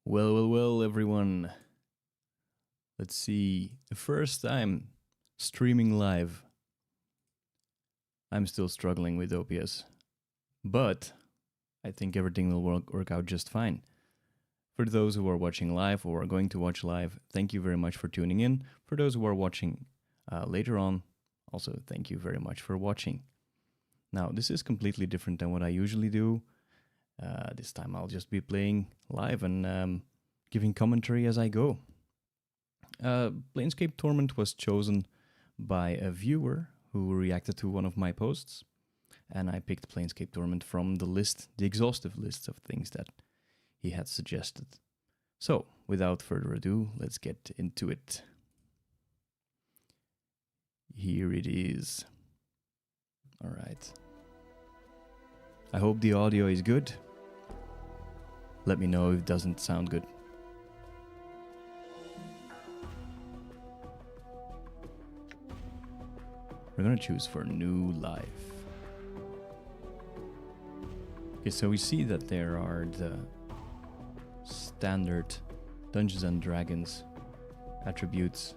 Well, everyone. Let's see. The first time streaming live. I'm still struggling with OPS. But I think everything will work out just fine. For those who are watching live or are going to watch live, thank you very much for tuning in. For those who are watching later on, also thank you very much for watching. Now, this is completely different than what I usually do. This time I'll just be playing live and giving commentary as I go. Planescape Torment was chosen by a viewer who reacted to one of my posts, and I picked Planescape Torment from the list, the exhaustive list of things that he had suggested. So, without further ado, let's get into it. Here it is. All right. I hope the audio is good. Let me know if it doesn't sound good. We're gonna choose for new life. Okay, so we see that there are the standard Dungeons and Dragons attributes.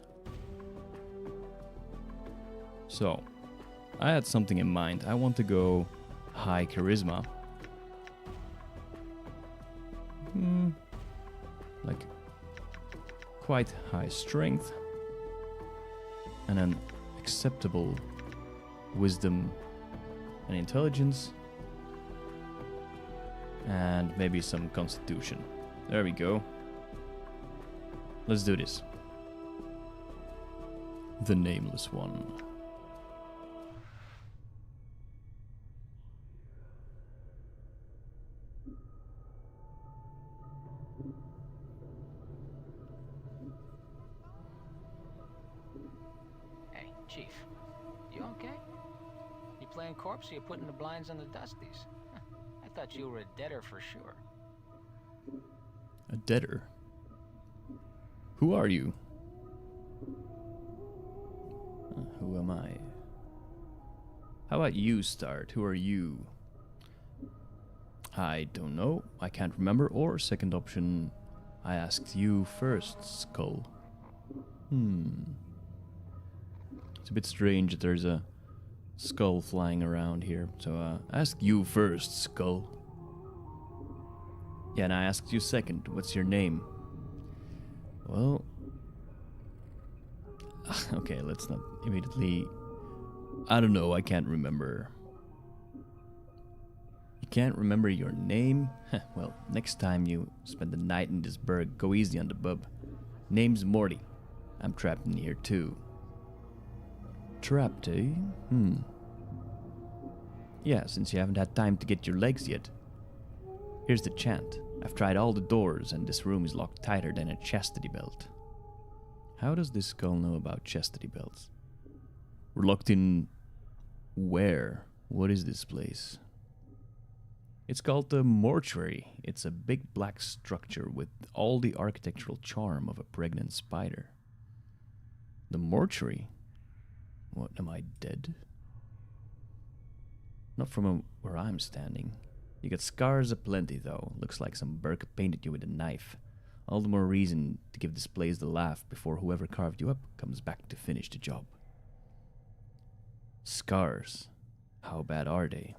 So, I had something in mind. I want to go high charisma. Like quite high strength. And an acceptable wisdom and intelligence. And maybe some constitution. There we go. Let's do this. The Nameless One. Hey, Chief. You okay? You playing corpse or you putting the blinds on the dusties? I thought you were a debtor for sure. A debtor? Who are you? Who am I? How about you start? Who are you? I don't know. I can't remember. Or second option, I asked you first, Skull. It's a bit strange that there's a skull flying around here. So ask you first, Skull. Yeah, and I asked you second. What's your name? Well... okay, let's not immediately... I don't know, I can't remember. You can't remember your name? Well, next time you spend the night in this burg, go easy on the bub. Name's Morty. I'm trapped in here too. Trapped, eh? Yeah, since you haven't had time to get your legs yet. Here's the chant. I've tried all the doors and this room is locked tighter than a chastity belt. How does this skull know about chastity belts? We're locked in... where? What is this place? It's called the Mortuary. It's a big black structure with all the architectural charm of a pregnant spider. The Mortuary? What, am I dead? Not from where I'm standing. You got scars aplenty though. Looks like some Burke painted you with a knife. All the more reason to give this place the laugh before whoever carved you up comes back to finish the job. Scars. How bad are they?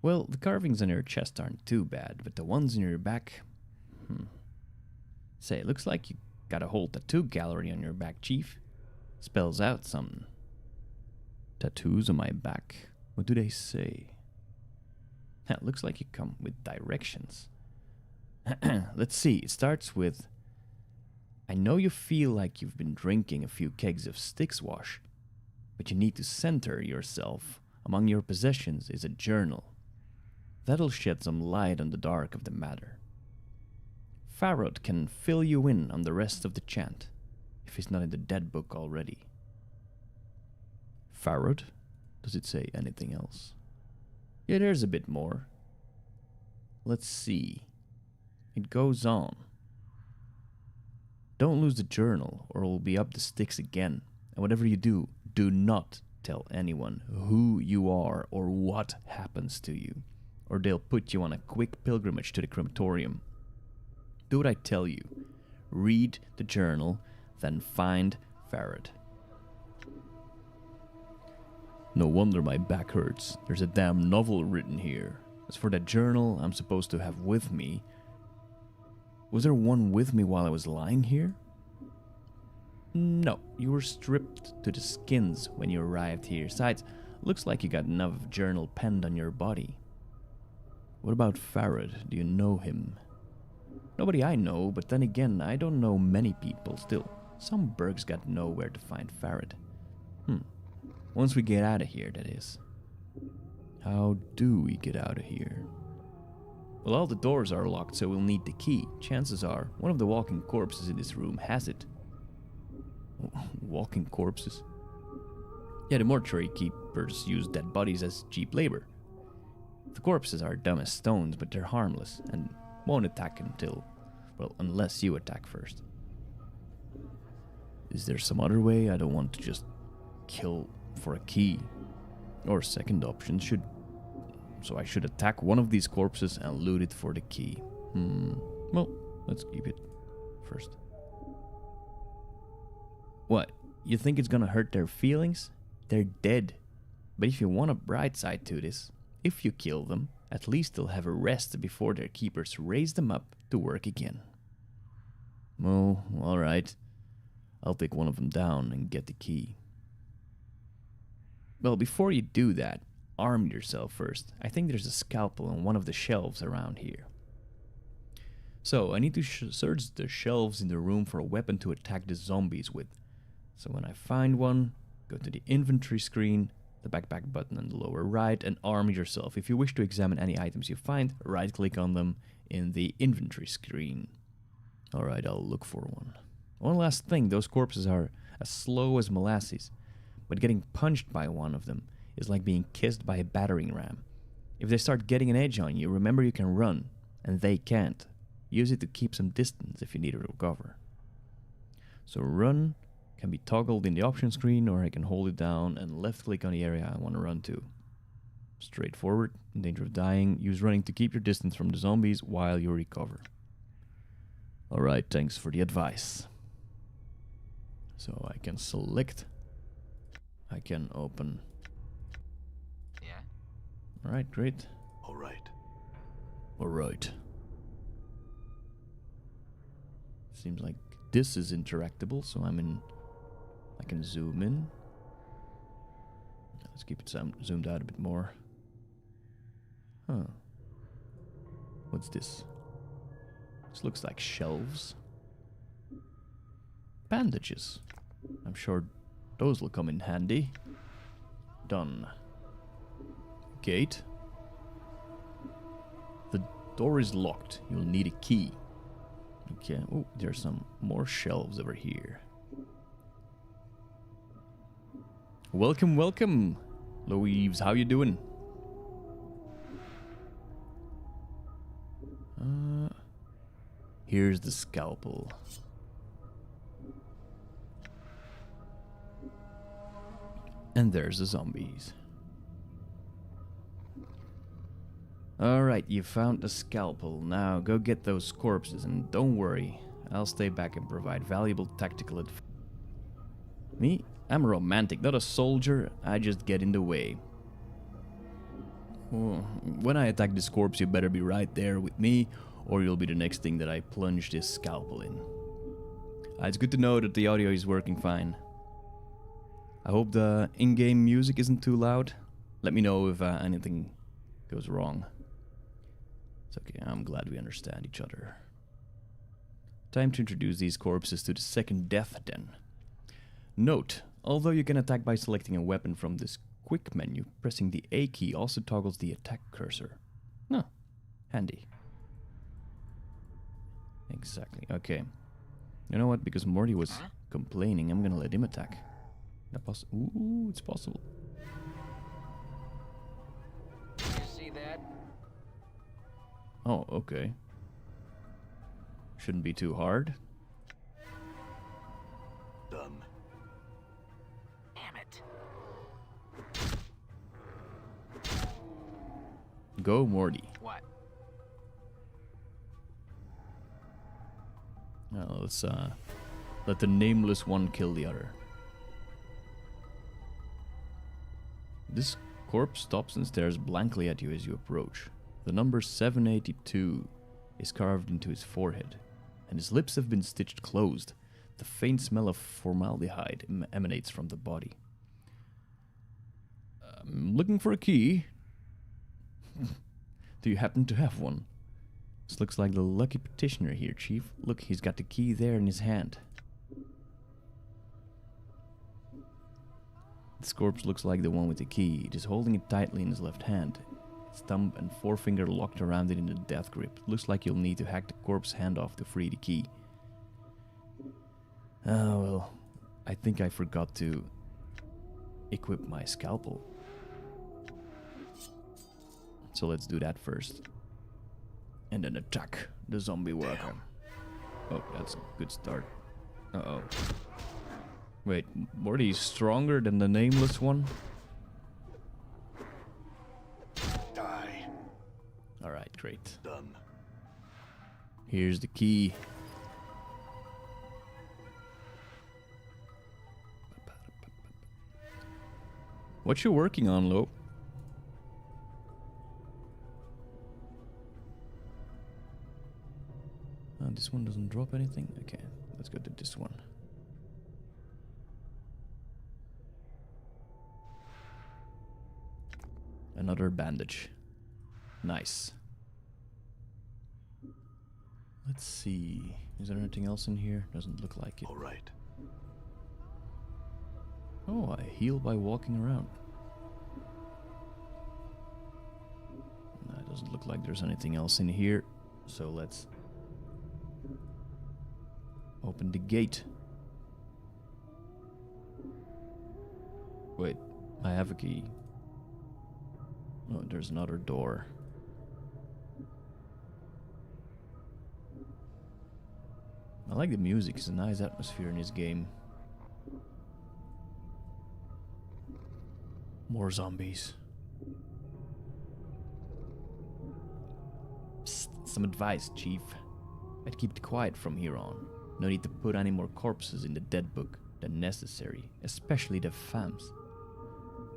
Well, the carvings on your chest aren't too bad, but the ones in your back... Say, looks like you got a whole tattoo gallery on your back, Chief. Spells out something. Tattoos on my back? What do they say? It looks like you come with directions. Let's see, it starts with... I know you feel like you've been drinking a few kegs of Styx wash, but you need to center yourself. Among your possessions is a journal. That'll shed some light on the dark of the matter. Pharod can fill you in on the rest of the chant, if he's not in the dead book already. Pharod? Does it say anything else? Yeah, there's a bit more. Let's see. It goes on. Don't lose the journal, or it'll be up the sticks again. And whatever you do, do not tell anyone who you are or what happens to you, or they'll put you on a quick pilgrimage to the crematorium. Do what I tell you. Read the journal, then find Pharod. No wonder my back hurts. There's a damn novel written here. As for that journal I'm supposed to have with me, was there one with me while I was lying here? No, you were stripped to the skins when you arrived here. Besides, looks like you got enough journal penned on your body. What about Pharod? Do you know him? Nobody I know, but then again, I don't know many people still. Some Bergs got nowhere to find Pharod. Once we get out of here, that is. How do we get out of here? Well, all the doors are locked, so we'll need the key. Chances are, one of the walking corpses in this room has it. Walking corpses? Yeah, the mortuary keepers use dead bodies as cheap labor. The corpses are dumb as stones, but they're harmless, and won't attack until... well, unless you attack first. Is there some other way? I don't want to just kill for a key. Or second option so I should attack one of these corpses and loot it for the key. Well, let's keep it first. What? You think it's gonna hurt their feelings? They're dead. But if you want a bright side to this, if you kill them, at least they'll have a rest before their keepers raise them up to work again. Oh, alright. I'll take one of them down and get the key. Well, before you do that, arm yourself first. I think there's a scalpel on one of the shelves around here. So, I need to search the shelves in the room for a weapon to attack the zombies with. So when I find one, go to the inventory screen, the backpack button on the lower right, and arm yourself. If you wish to examine any items you find, right-click on them in the inventory screen. Alright, I'll look for one. One last thing, those corpses are as slow as molasses, but getting punched by one of them is like being kissed by a battering ram. If they start getting an edge on you, remember you can run, and they can't. Use it to keep some distance if you need to recover. So run can be toggled in the option screen, or I can hold it down and left click on the area I want to run to. Straightforward, in danger of dying, use running to keep your distance from the zombies while you recover. Alright, thanks for the advice. So I can select, I can open. Yeah? Alright, great. Alright. Seems like this is interactable, so I can zoom in. Let's keep it zoomed out a bit more. Huh. What's this? This looks like shelves. Bandages. I'm sure those will come in handy. Done. Gate. The door is locked. You'll need a key. Okay. Oh, there's some more shelves over here. Welcome, welcome, Louise. How you doing? Here's the scalpel. And there's the zombies. Alright, you found the scalpel. Now go get those corpses, and don't worry, I'll stay back and provide valuable tactical advice. Me? I'm a romantic, not a soldier. I just get in the way. Oh, when I attack this corpse, you better be right there with me, or you'll be the next thing that I plunge this scalpel in. It's good to know that the audio is working fine. I hope the in-game music isn't too loud. Let me know if anything goes wrong. It's okay, I'm glad we understand each other. Time to introduce these corpses to the second death den. Note, although you can attack by selecting a weapon from this quick menu, pressing the A key also toggles the attack cursor. No, handy. Exactly, okay. You know what, because Morty was complaining, I'm gonna let him attack. Ooh, it's possible. You see that? Oh, okay. Shouldn't be too hard. Done. Damn it. Go, Morty. What? Now let's let the nameless one kill the other. This corpse stops and stares blankly at you as you approach. The number 782 is carved into his forehead, and his lips have been stitched closed. The faint smell of formaldehyde emanates from the body. I'm looking for a key. Do you happen to have one? This looks like the lucky petitioner here, Chief. Look, he's got the key there in his hand. This corpse looks like the one with the key. It is holding it tightly in his left hand. Its thumb and forefinger locked around it in a death grip. Looks like you'll need to hack the corpse's hand off to free the key. Oh, well, I think I forgot to equip my scalpel. So let's do that first. And then attack the zombie worker. Oh, that's a good start. Uh-oh. Wait, Morty's stronger than the nameless one? Die. Alright, great. Done. Here's the key. What you working on, Lo? Oh, this one doesn't drop anything? Okay, let's go to this one. Another bandage. Nice. Let's see. Is there anything else in here? Doesn't look like it. All right. Oh, I heal by walking around. No, it doesn't look like there's anything else in here. So let's open the gate. Wait, I have a key. Oh, there's another door. I like the music. It's a nice atmosphere in this game. More zombies. Psst, some advice, Chief. I'd keep it quiet from here on. No need to put any more corpses in the dead book than necessary, especially the FAMs.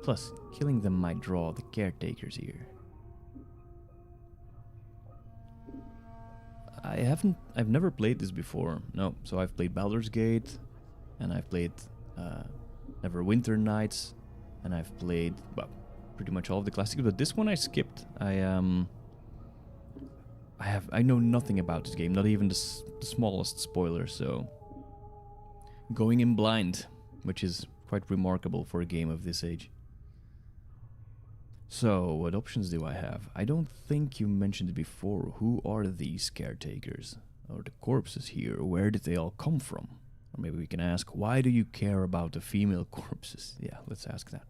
Plus, killing them might draw the caretakers here. I've never played this before. No, so I've played Baldur's Gate, and I've played Neverwinter Nights, and I've played, well, pretty much all of the classics, but this one I skipped. I know nothing about this game, not even the smallest spoiler, so going in blind, which is quite remarkable for a game of this age. So, what options do I have? I don't think you mentioned it before. Who are these caretakers? Or the corpses here? Where did they all come from? Or maybe we can ask, why do you care about the female corpses? Yeah, let's ask that.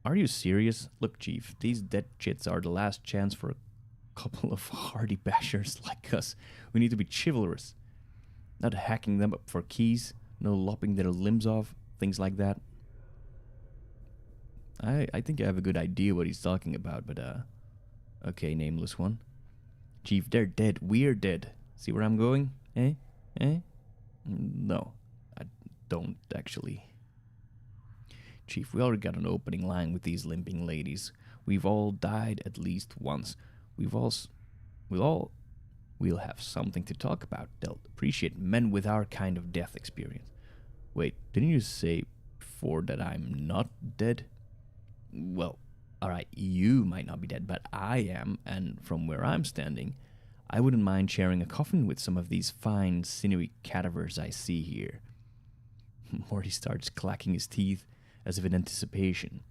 Are you serious? Look, Chief, these dead chits are the last chance for a couple of hardy bashers like us. We need to be chivalrous. Not hacking them up for keys, no lopping their limbs off, things like that. I think I have a good idea what he's talking about, but okay, nameless one. Chief, they're dead. We're dead. See where I'm going? Eh? No, I don't actually. Chief, we already got an opening line with these limping ladies. We've all died at least once. We'll have something to talk about. They'll appreciate men with our kind of death experience. Wait, didn't you say before that I'm not dead? Well, alright, you might not be dead, but I am, and from where I'm standing, I wouldn't mind sharing a coffin with some of these fine, sinewy cadavers I see here. Morty starts clacking his teeth as if in anticipation.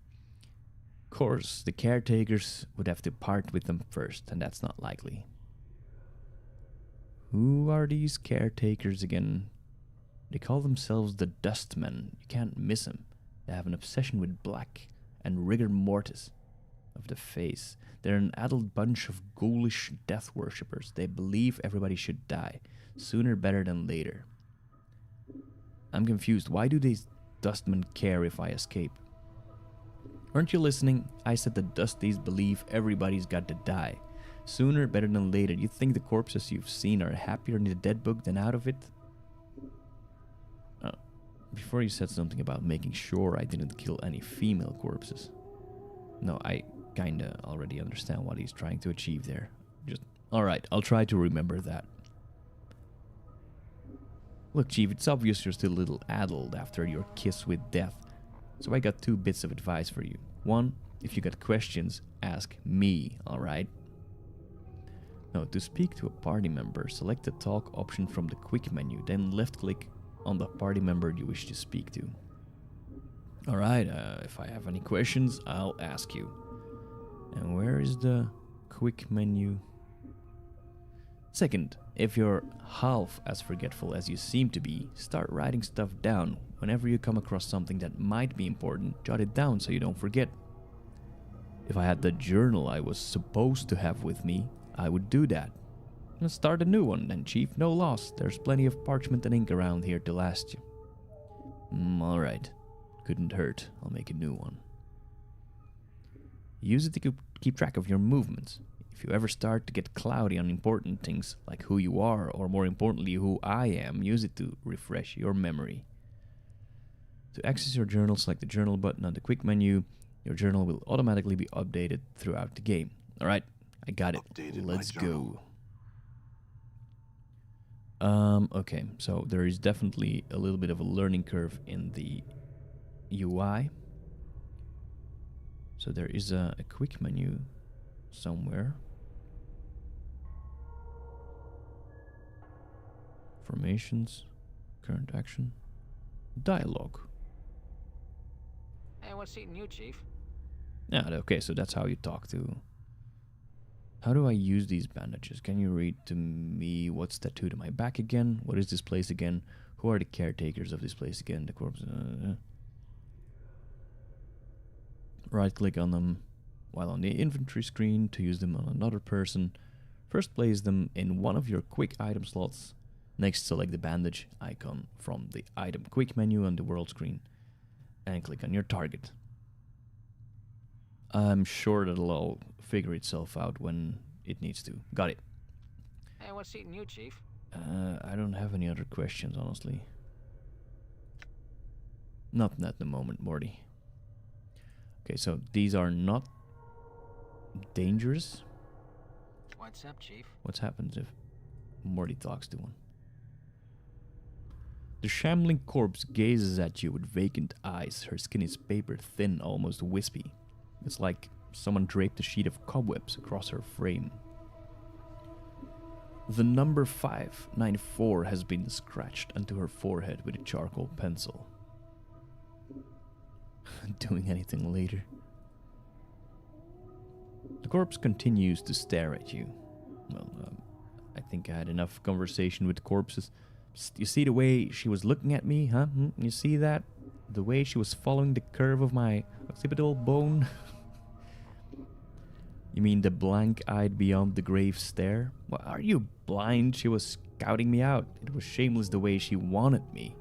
Of course, the caretakers would have to part with them first, and that's not likely. Who are these caretakers again? They call themselves the Dustmen. You can't miss them. They have an obsession with black and rigor mortis of the face. They're an adult bunch of ghoulish death worshippers. They believe everybody should die, sooner better than later. I'm confused. Why do these Dustmen care if I escape? Aren't you listening? I said the Dusties believe everybody's got to die. Sooner, better than later. You think the corpses you've seen are happier in the dead book than out of it? Before you said something about making sure I didn't kill any female corpses. No, I kinda already understand what he's trying to achieve there. Alright, I'll try to remember that. Look, Chief, it's obvious you're still a little addled after your kiss with death. So I got 2 bits of advice for you. 1, if you got questions, ask me, alright? Now, to speak to a party member, select the talk option from the quick menu, then left-click on the party member you wish to speak to. Alright, if I have any questions, I'll ask you. And where is the quick menu? Second, if you're half as forgetful as you seem to be, start writing stuff down. Whenever you come across something that might be important, jot it down so you don't forget. If I had the journal I was supposed to have with me, I would do that. Let's start a new one then, Chief. No loss. There's plenty of parchment and ink around here to last you. Alright. Couldn't hurt. I'll make a new one. Use it to keep track of your movements. If you ever start to get cloudy on important things, like who you are, or more importantly, who I am, use it to refresh your memory. To access your journal, select the journal button on the quick menu. Your journal will automatically be updated throughout the game. Alright, I got it. Let's go. Okay, so there is definitely a little bit of a learning curve in the UI. So there is a quick menu somewhere. Formations, current action, dialogue. Hey, what's eating you, Chief? Yeah, okay, so that's how you talk to... How do I use these bandages? Can you read to me what's tattooed to my back again? What is this place again? Who are the caretakers of this place again? The corpse... Right-click on them while on the inventory screen to use them on another person. First place them in one of your quick item slots. Next, select the bandage icon from the item quick menu on the world screen and click on your target. I'm sure that'll all figure itself out when it needs to. Got it. Hey, what's eating you, Chief? I don't have any other questions, honestly. Not at the moment, Morty. Okay, so these are not dangerous. What's up, Chief? What happens if Morty talks to one? The shambling corpse gazes at you with vacant eyes. Her skin is paper thin, almost wispy. It's like someone draped a sheet of cobwebs across her frame. The number 594 has been scratched onto her forehead with a charcoal pencil. Doing anything later? The corpse continues to stare at you. Well, I think I had enough conversation with corpses. You see the way she was looking at me, huh? You see that? The way she was following the curve of my occipital bone? You mean the blank-eyed beyond the grave stare? Well, are you blind? She was scouting me out. It was shameless the way she wanted me.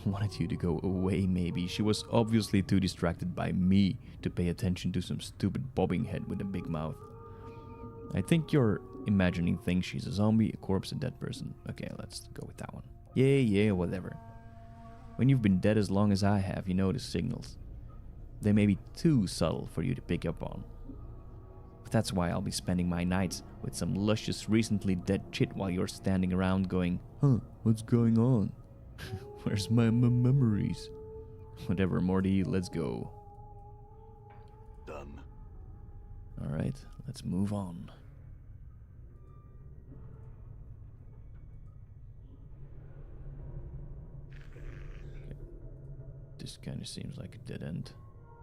Wanted you to go away, maybe. She was obviously too distracted by me to pay attention to some stupid bobbing head with a big mouth. I think you're imagining things. She's a zombie, a corpse, a dead person. Okay, let's go with that one. Yeah, whatever. When you've been dead as long as I have, you notice signals. They may be too subtle for you to pick up on. But that's why I'll be spending my nights with some luscious, recently dead chit while you're standing around going, huh, what's going on? Where's my memories? Whatever, Morty, let's go. Done. Alright, let's move on. Okay. This kind of seems like a dead end.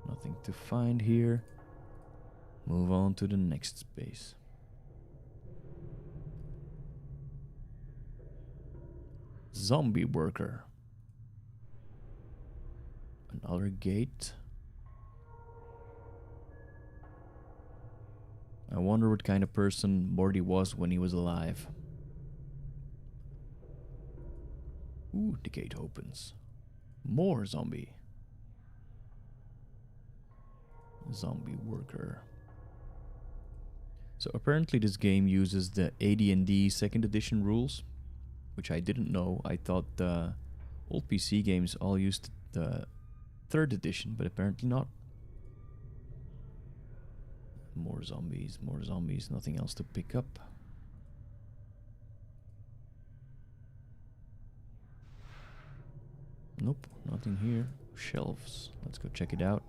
Nothing to find here. Move on to the next space. Zombie worker. Another gate. I wonder what kind of person Morty was when he was alive. Ooh, the gate opens. More zombie. Zombie worker. So apparently this game uses the AD&D 2nd edition rules, which I didn't know. I thought the old PC games all used the 3rd edition, but apparently not. More zombies, nothing else to pick up. Nope, nothing here. Shelves. Let's go check it out.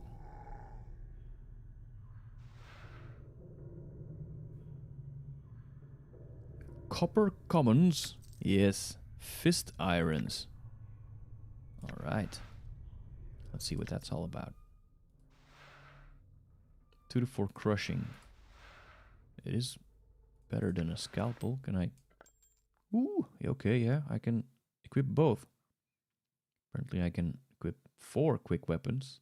Copper commons. Yes. Fist irons. Alright. Let's see what that's all about. 2 to 4 crushing. It is better than a scalpel. Can I... Ooh, okay, yeah. I can equip both. Apparently I can equip 4 quick weapons.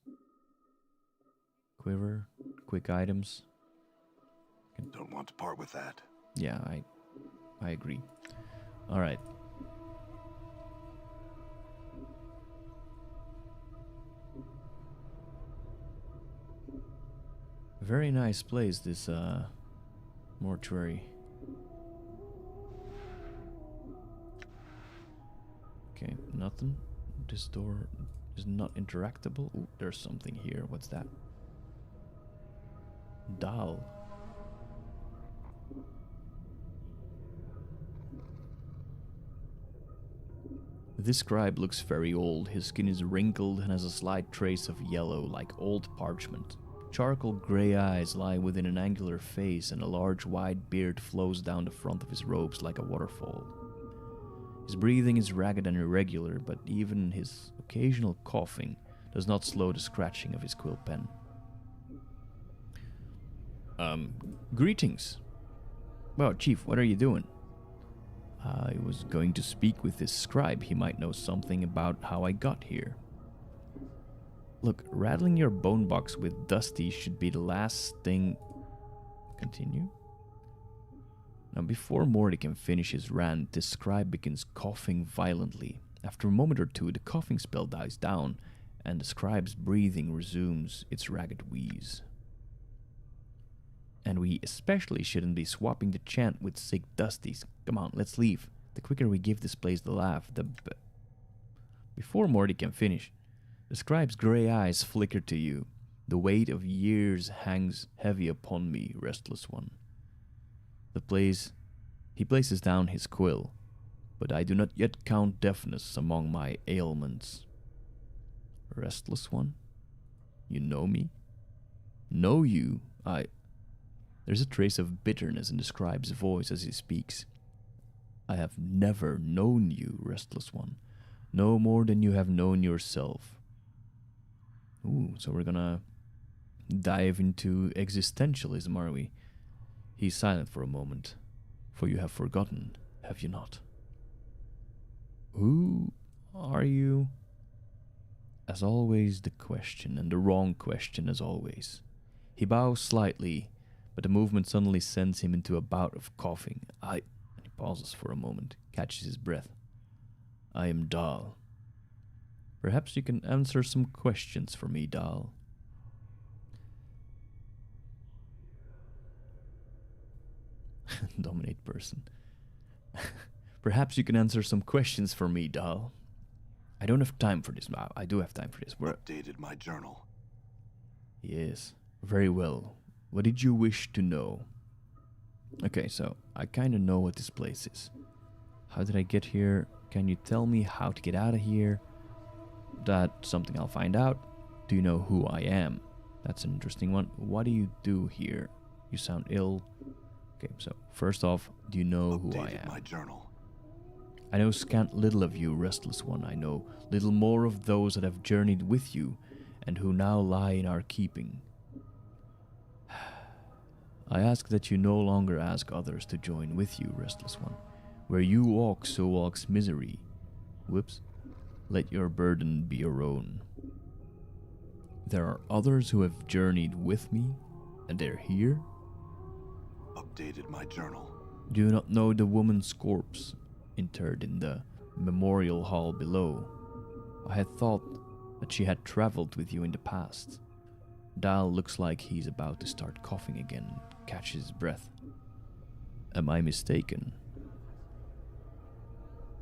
Quiver, quick items. Don't want to part with that. Yeah, I agree. Alright. Very nice place, this mortuary. Okay, nothing. This door is not interactable. Ooh, there's something here. What's that? Doll. This scribe looks very old. His skin is wrinkled and has a slight trace of yellow, like old parchment. Charcoal grey eyes lie within an angular face, and a large white beard flows down the front of his robes like a waterfall. His breathing is ragged and irregular, but even his occasional coughing does not slow the scratching of his quill pen. Greetings. Well, Chief, what are you doing? I was going to speak with this scribe. He might know something about how I got here. Look, rattling your bone box with Dusty should be the last thing... Continue? Now, before Morty can finish his rant, this scribe begins coughing violently. After a moment or two, the coughing spell dies down, and the scribe's breathing resumes its ragged wheeze. And we especially shouldn't be swapping the chant with sick Dusties. Come on, let's leave. The quicker we give this place the laugh, the Before Morty can finish, the scribe's grey eyes flicker to you. The weight of years hangs heavy upon me, restless one. He places down his quill, but I do not yet count deafness among my ailments. Restless one? You know me? Know you? There's a trace of bitterness in the scribe's voice as he speaks. I have never known you, restless one. No more than you have known yourself. Ooh, so we're gonna dive into existentialism, are we? He's silent for a moment. For you have forgotten, have you not? Who are you? As always, the question, and the wrong question as always. He bows slightly, but the movement suddenly sends him into a bout of coughing. And he pauses for a moment, catches his breath. I am Dal. Perhaps you can answer some questions for me, Dal. Dominate person. Perhaps you can answer some questions for me, Dal. I don't have time for this. I do have time for this. Updated my journal. Yes, very well. What did you wish to know? Okay, so I kind of know what this place is. How did I get here? Can you tell me how to get out of here? That's something I'll find out. Do you know who I am? That's an interesting one. What do you do here? You sound ill. Okay, so first off, do you know who I am? My journal. I know scant little of you, restless one. I know little more of those that have journeyed with you and who now lie in our keeping. I ask that you no longer ask others to join with you, restless one. Where you walk, so walks misery. Whoops. Let your burden be your own. There are others who have journeyed with me, and they're here. Updated my journal. Do you not know the woman's corpse interred in the memorial hall below? I had thought that she had traveled with you in the past. Dal looks like he's about to start coughing again and catch his breath. Am I mistaken?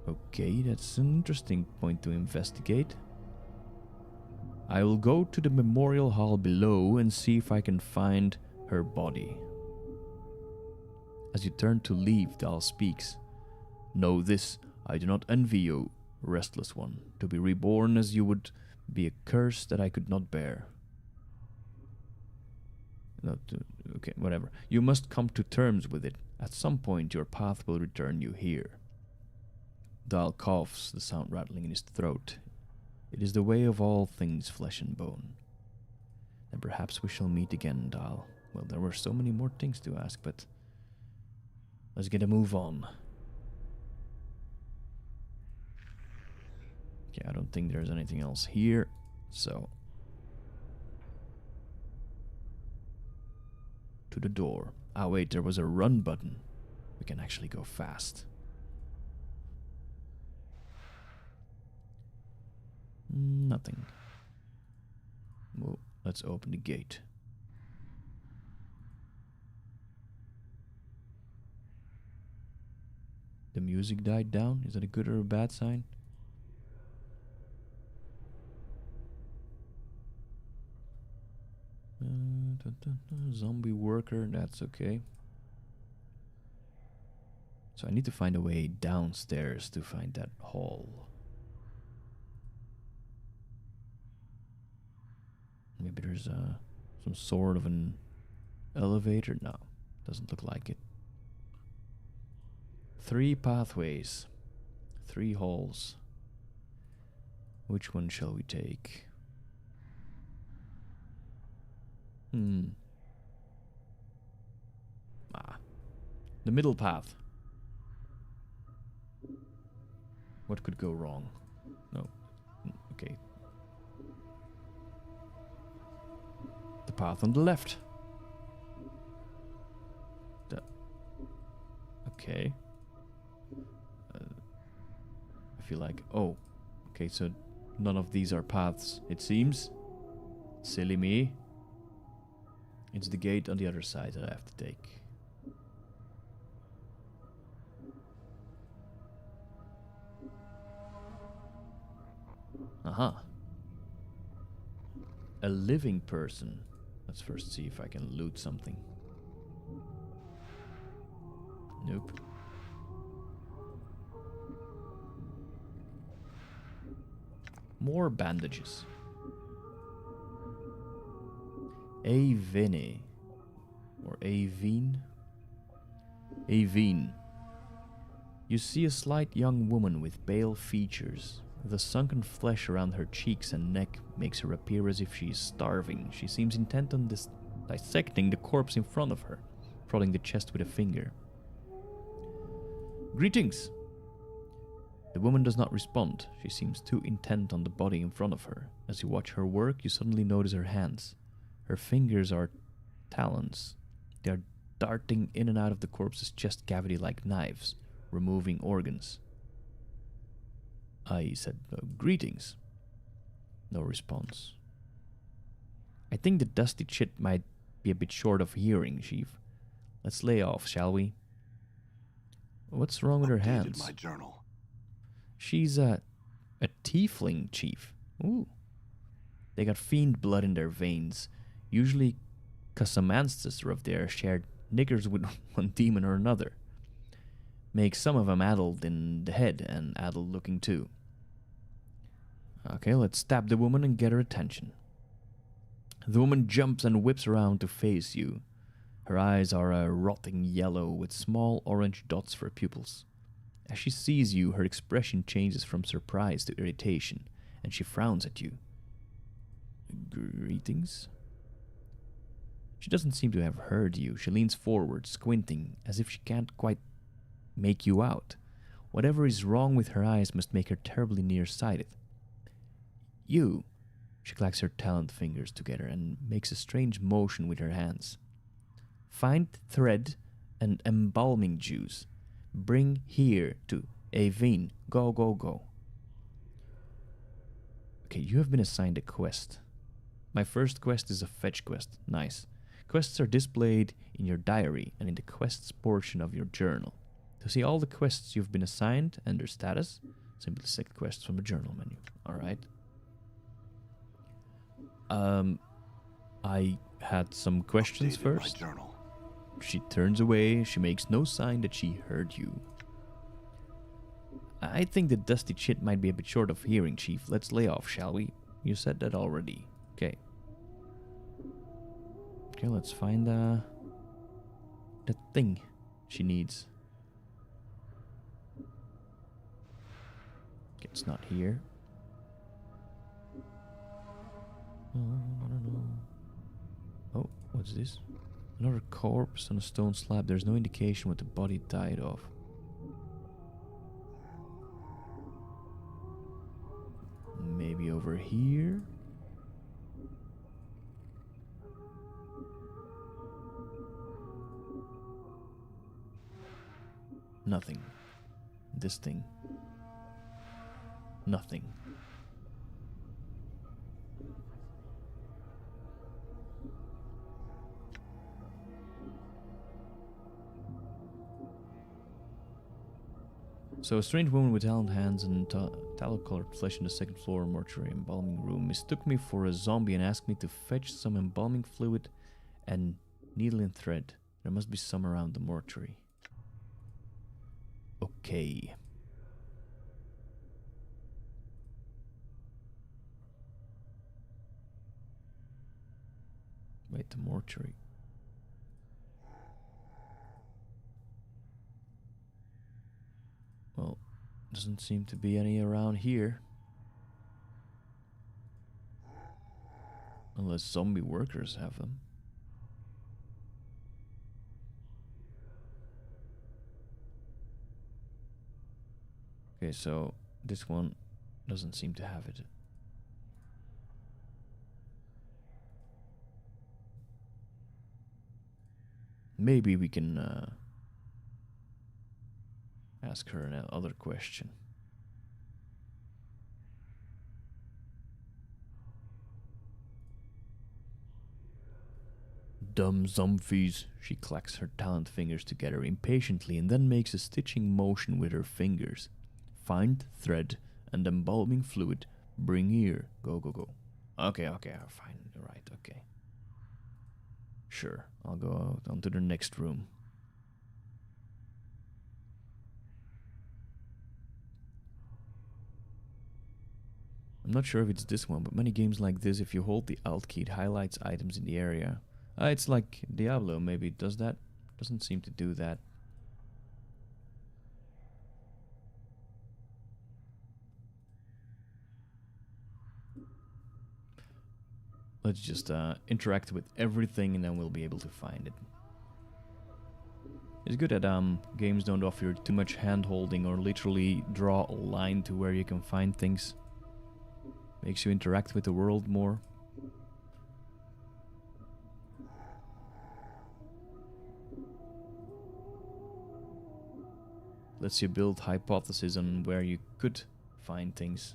Okay, that's an interesting point to investigate. I will go to the memorial hall below and see if I can find her body. As you turn to leave, Dal speaks. Know this, I do not envy you, restless one. To be reborn as you would be a curse that I could not bear. Okay, whatever. You must come to terms with it. At some point your path will return you here. Dal coughs, the sound rattling in his throat. It is the way of all things flesh and bone. And perhaps we shall meet again, Dal. Well, there were so many more things to ask, but let's get a move on. Okay, I don't think there's anything else here, so to the door. Ah, wait, there was a run button. We can actually go fast. Nothing. Well, let's open the gate. The music died down. Is that a good or a bad sign? Zombie worker, that's okay. So I need to find a way downstairs to find that hall. Maybe there's some sort of an elevator. No, doesn't look like it. 3 pathways, 3 halls. Which one shall we take? The middle path. What could go wrong? No. Okay. The path on the left. Okay. I feel like... Oh. Okay, so none of these are paths, it seems. Silly me. It's the gate on the other side that I have to take. Aha. A living person. Let's first see if I can loot something. Nope. More bandages. Avene. Or Avine. Avine. You see a slight young woman with pale features. The sunken flesh around her cheeks and neck makes her appear as if she is starving. She seems intent on dissecting the corpse in front of her, prodding the chest with a finger. Greetings! The woman does not respond. She seems too intent on the body in front of her. As you watch her work, you suddenly notice her hands. Her fingers are talons. They are darting in and out of the corpse's chest cavity like knives, removing organs. I said, greetings. No response. I think the dusty chit might be a bit short of hearing, Chief. Let's lay off, shall we? What's wrong with her hands? My journal. She's a tiefling, Chief. Ooh. They got fiend blood in their veins. Usually, 'cause some ancestor of theirs shared niggers with one demon or another. Makes some of them addled in the head and addled looking too. Okay, let's stab the woman and get her attention. The woman jumps and whips around to face you. Her eyes are a rotting yellow with small orange dots for pupils. As she sees you, her expression changes from surprise to irritation, and she frowns at you. Greetings? She doesn't seem to have heard you. She leans forward, squinting, as if she can't quite make you out. Whatever is wrong with her eyes must make her terribly nearsighted. You, she clacks her taloned fingers together and makes a strange motion with her hands. Find thread and embalming juice. Bring here to Avine. Go, go, go. Okay, you have been assigned a quest. My first quest is a fetch quest. Nice. Quests are displayed in your diary and in the quests portion of your journal. To see all the quests you've been assigned and their status, simply select quests from the journal menu. Alright. I had some questions Updated first. My journal. She turns away. She makes no sign that she heard you. I think the dusty chit might be a bit short of hearing, Chief. Let's lay off, shall we? You said that already. Okay. Okay, let's find the thing she needs. Okay, it's not here. I don't know. Oh, what's this? Another corpse on a stone slab. There's no indication what the body died of. Maybe over here? Nothing. This thing. Nothing. So a strange woman with taloned hands and tallow-colored flesh in the second floor mortuary embalming room mistook me for a zombie and asked me to fetch some embalming fluid and needle and thread. There must be some around the mortuary. Okay. Wait, the mortuary. Well, doesn't seem to be any around here. Unless zombie workers have them. Okay, so this one doesn't seem to have it. Maybe we can ask her another question. Dumb zombies. She clacks her taloned fingers together impatiently and then makes a stitching motion with her fingers. Find thread and embalming fluid. Bring here. Go, go, go. Okay, fine. Right, okay. Sure, I'll go out onto the next room. I'm not sure if it's this one, but many games like this, if you hold the Alt key, it highlights items in the area. It's like Diablo, maybe it does that. Doesn't seem to do that. Let's just interact with everything and then we'll be able to find it. It's good that games don't offer too much hand-holding or literally draw a line to where you can find things. Makes you interact with the world more. Lets you build hypotheses on where you could find things.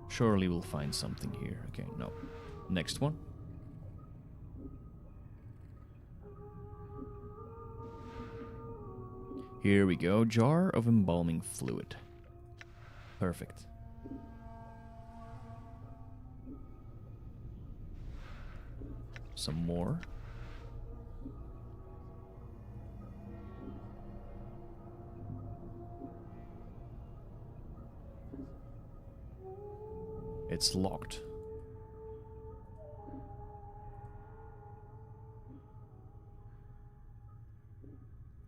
Surely we'll find something here. Okay, no. Next one. Here we go. Jar of embalming fluid. Perfect. Some more. It's locked.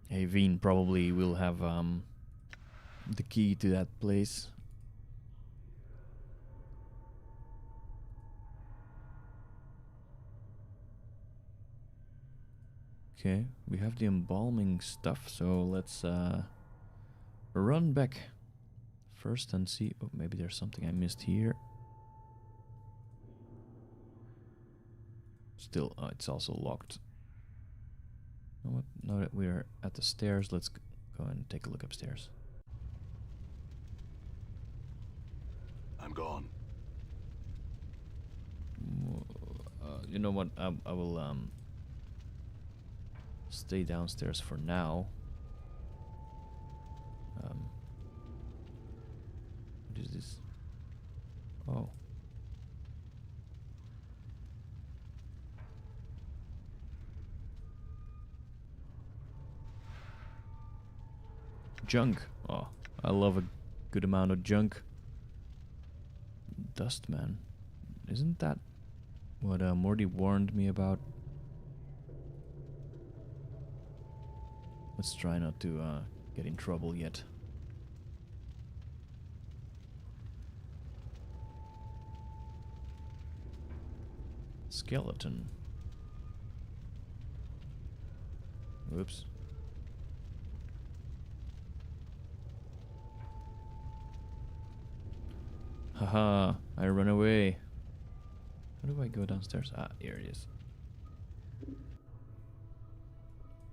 Hey, Veen probably will have the key to that place. Okay, we have the embalming stuff, so let's run back first and see. Oh, maybe there's something I missed here. still... Oh, it's also locked. You know what? Now that we're at the stairs, let's go and take a look upstairs. I'm gone. You know what? I will stay downstairs for now. What is this? Oh. Junk. Oh, I love a good amount of junk. Dust, man. Isn't that what Morty warned me about? Let's try not to get in trouble yet. Skeleton. Whoops. Haha, I run away. How do I go downstairs? Ah, here it is.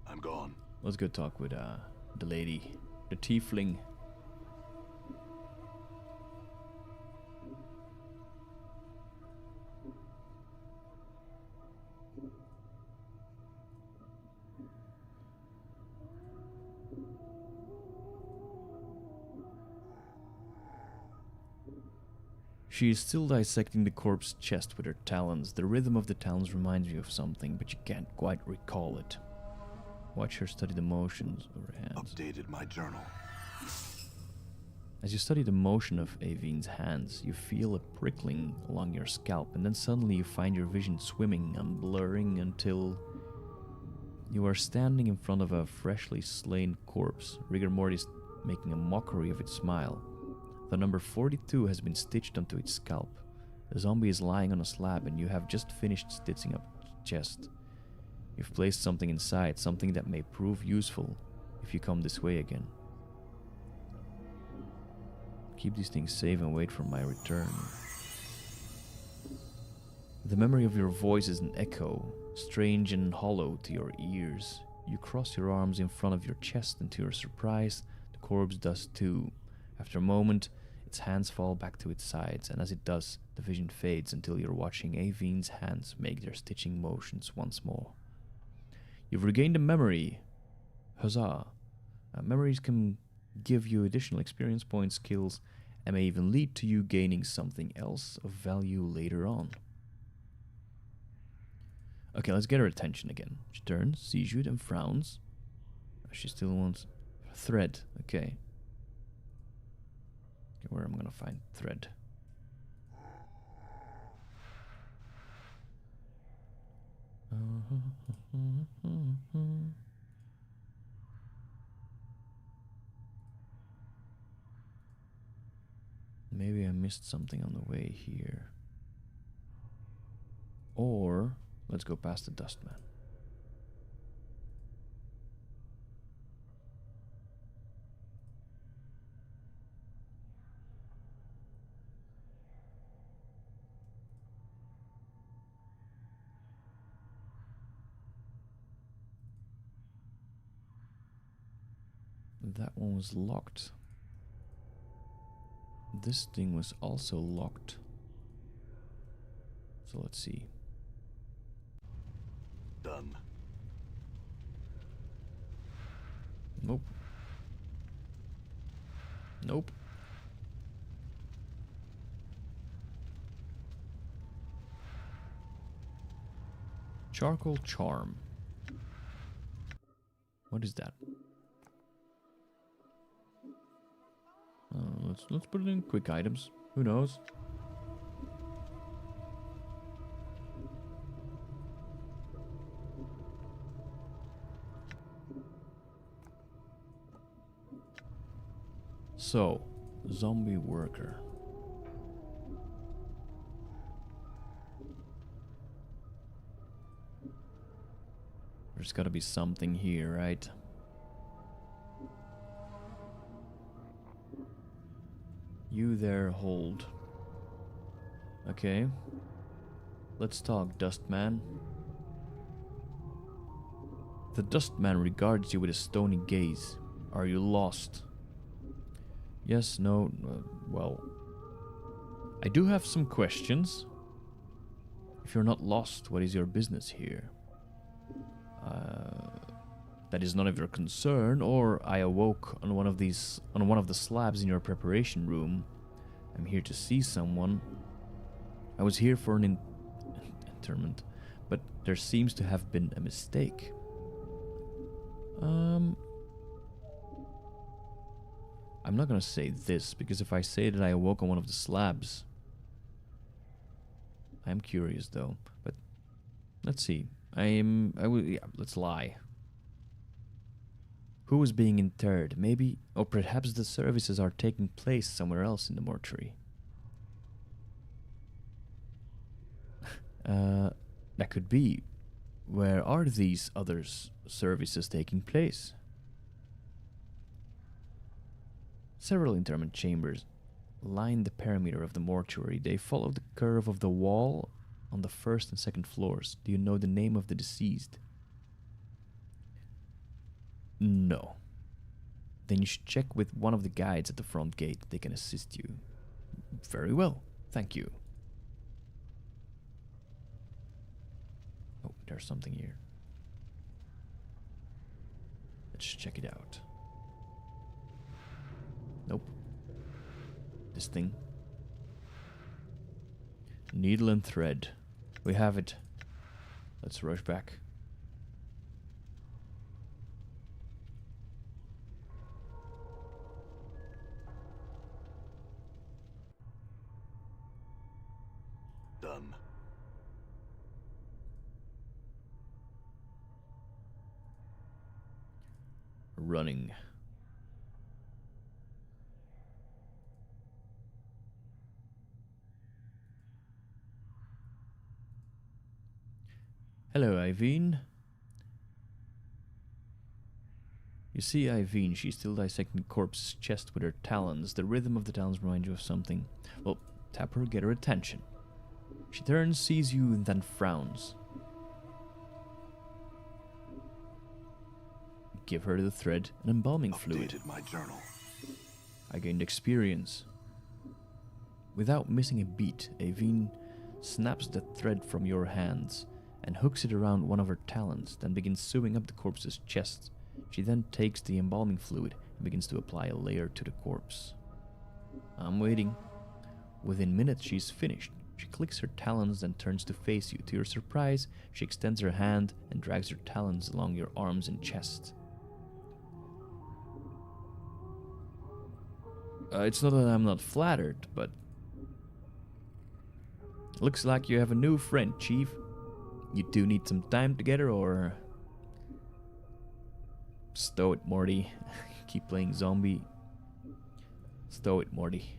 I'm gone. Let's go talk with the lady, the tiefling. She is still dissecting the corpse's chest with her talons. The rhythm of the talons reminds you of something, but you can't quite recall it. Watch her study the motions of her hands. Updated my journal. As you study the motion of Avine's hands, you feel a prickling along your scalp, and then suddenly you find your vision swimming and blurring until you are standing in front of a freshly slain corpse, rigor mortis making a mockery of its smile. The number 42 has been stitched onto its scalp. The zombie is lying on a slab, and you have just finished stitching up its chest. You've placed something inside, something that may prove useful if you come this way again. Keep these things safe and wait for my return. The memory of your voice is an echo, strange and hollow to your ears. You cross your arms in front of your chest, and to your surprise, the corpse does too. After a moment, its hands fall back to its sides, and as it does, the vision fades until you're watching Avine's hands make their stitching motions once more. You've regained a memory. Huzzah. Memories can give you additional experience points, skills, and may even lead to you gaining something else of value later on. Okay, let's get her attention again. She turns, sees you, and frowns. She still wants thread. Okay. Where am I gonna find thread? Maybe I missed something on the way here. Or let's go past the dustman. That one was locked. This thing was also locked. So let's see. Done. Nope. Nope. Charcoal charm. What is that? Let's put it in quick items. Who knows? So, zombie worker. There's gotta be something here, right? You there, hold. Okay. Let's talk, Dustman. The dust man regards you with a stony gaze. Are you lost? Yes, no, well... I do have some questions. If you're not lost, what is your business here? That is none of your concern, or I awoke on one of the slabs in your preparation room. I'm here to see someone. I was here for an interment, but there seems to have been a mistake. I'm not gonna say this, because if I say that I awoke on one of the slabs... I'm curious though, but let's see. Let's lie. Who was being interred? Maybe, or perhaps the services are taking place somewhere else in the mortuary. That could be. Where are these other services taking place? Several interment chambers line the perimeter of the mortuary. They follow the curve of the wall on the first and second floors. Do you know the name of the deceased? No. Then you should check with one of the guides at the front gate. They can assist you. Very well. Thank you. Oh, there's something here. Let's check it out. Nope. This thing. Needle and thread. We have it. Let's rush back. Done. Running. Hello, Iveen. You see Iveen, she's still dissecting the corpse's chest with her talons. The rhythm of the talons reminds you of something. Well, tap her, get her attention. She turns, sees you, and then frowns. Give her the thread and embalming fluid. Updated my journal. I gained experience. Without missing a beat, Iveen snaps the thread from your hands and hooks it around one of her talons, then begins sewing up the corpse's chest. She then takes the embalming fluid and begins to apply a layer to the corpse. I'm waiting. Within minutes, she's finished. She clicks her talons and turns to face you. To your surprise, she extends her hand and drags her talons along your arms and chest. It's not that I'm not flattered, but... Looks like you have a new friend, Chief. You two need some time together, or... Stow it, Morty. Keep playing zombie. Stow it, Morty.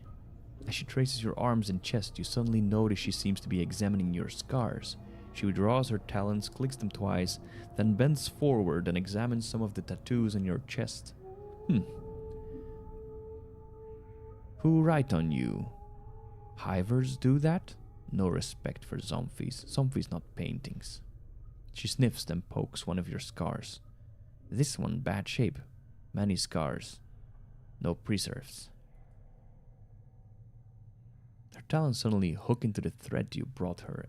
As she traces your arms and chest, you suddenly notice she seems to be examining your scars. She withdraws her talons, clicks them twice, then bends forward and examines some of the tattoos on your chest. Who write on you? Hivers do that? No respect for zombies. Zombies, not paintings. She sniffs, then pokes one of your scars. This one, bad shape. Many scars. No preserves. Her talons suddenly hook into the thread you brought her,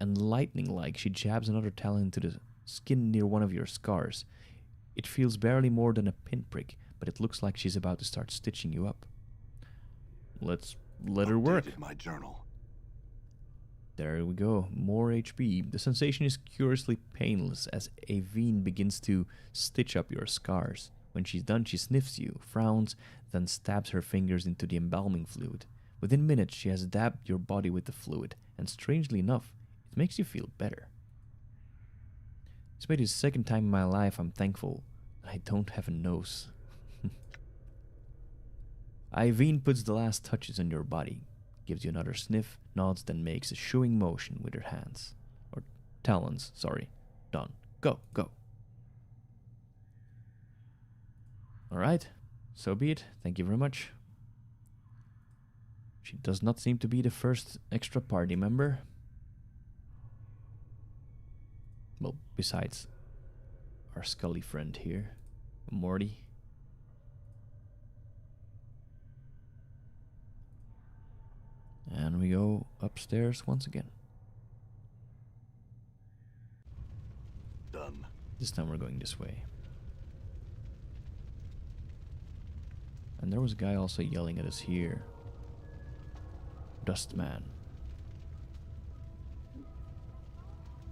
and lightning-like she jabs another talon into the skin near one of your scars. It feels barely more than a pinprick, but it looks like she's about to start stitching you up. Let's let her work. Updated my journal. There we go, more HP. The sensation is curiously painless as Iveen begins to stitch up your scars. When she's done, she sniffs you, frowns, then stabs her fingers into the embalming fluid. Within minutes, she has dabbed your body with the fluid, and strangely enough, it makes you feel better. This may be the second time in my life I'm thankful that I don't have a nose. Iveen puts the last touches on your body, gives you another sniff, nods, then makes a shooing motion with her hands. Or talons, sorry. Done. Go, go. Alright, so be it. Thank you very much. She does not seem to be the first extra party member. Well, besides our Scully friend here, Morty. And we go upstairs once again. Done. This time we're going this way. And there was a guy also yelling at us here. Dustman.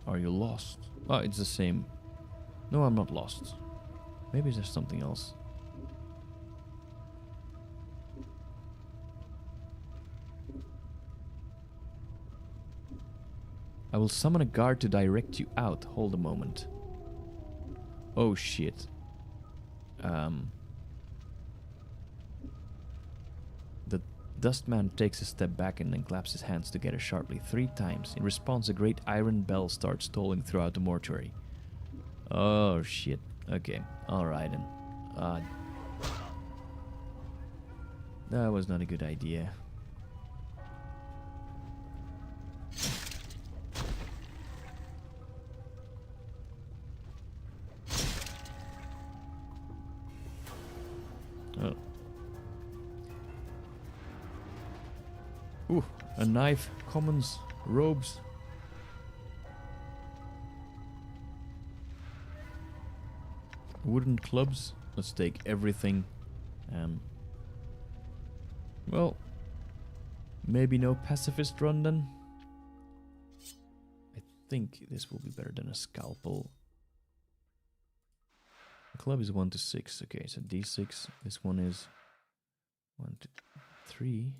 Are you lost? Oh, it's the same. No, I'm not lost. Maybe there's something else. I will summon a guard to direct you out. Hold a moment. Oh shit. The Dustman takes a step back and then claps his hands together sharply 3 times. In response, a great iron bell starts tolling throughout the mortuary. Oh shit. Okay. Alright then. That was not a good idea. Oh. Ooh, a knife, commons, robes. Wooden clubs. Let's take everything. Well, maybe no pacifist run then. I think this will be better than a scalpel. The club is 1 to 6. Okay, so D6. This one is 1 to 3.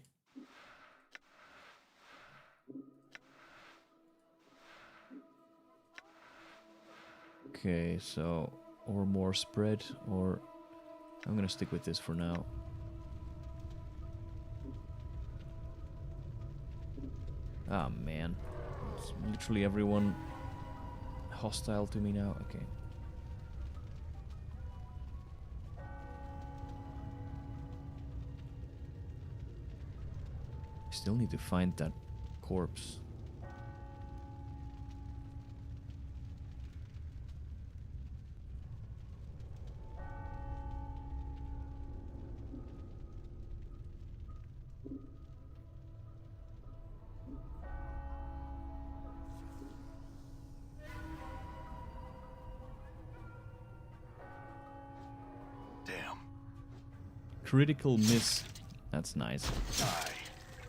Okay, so or more spread, or I'm gonna stick with this for now. Ah man, it's literally everyone hostile to me now. Okay. I still need to find that corpse. Damn. Critical miss. That's nice. Die.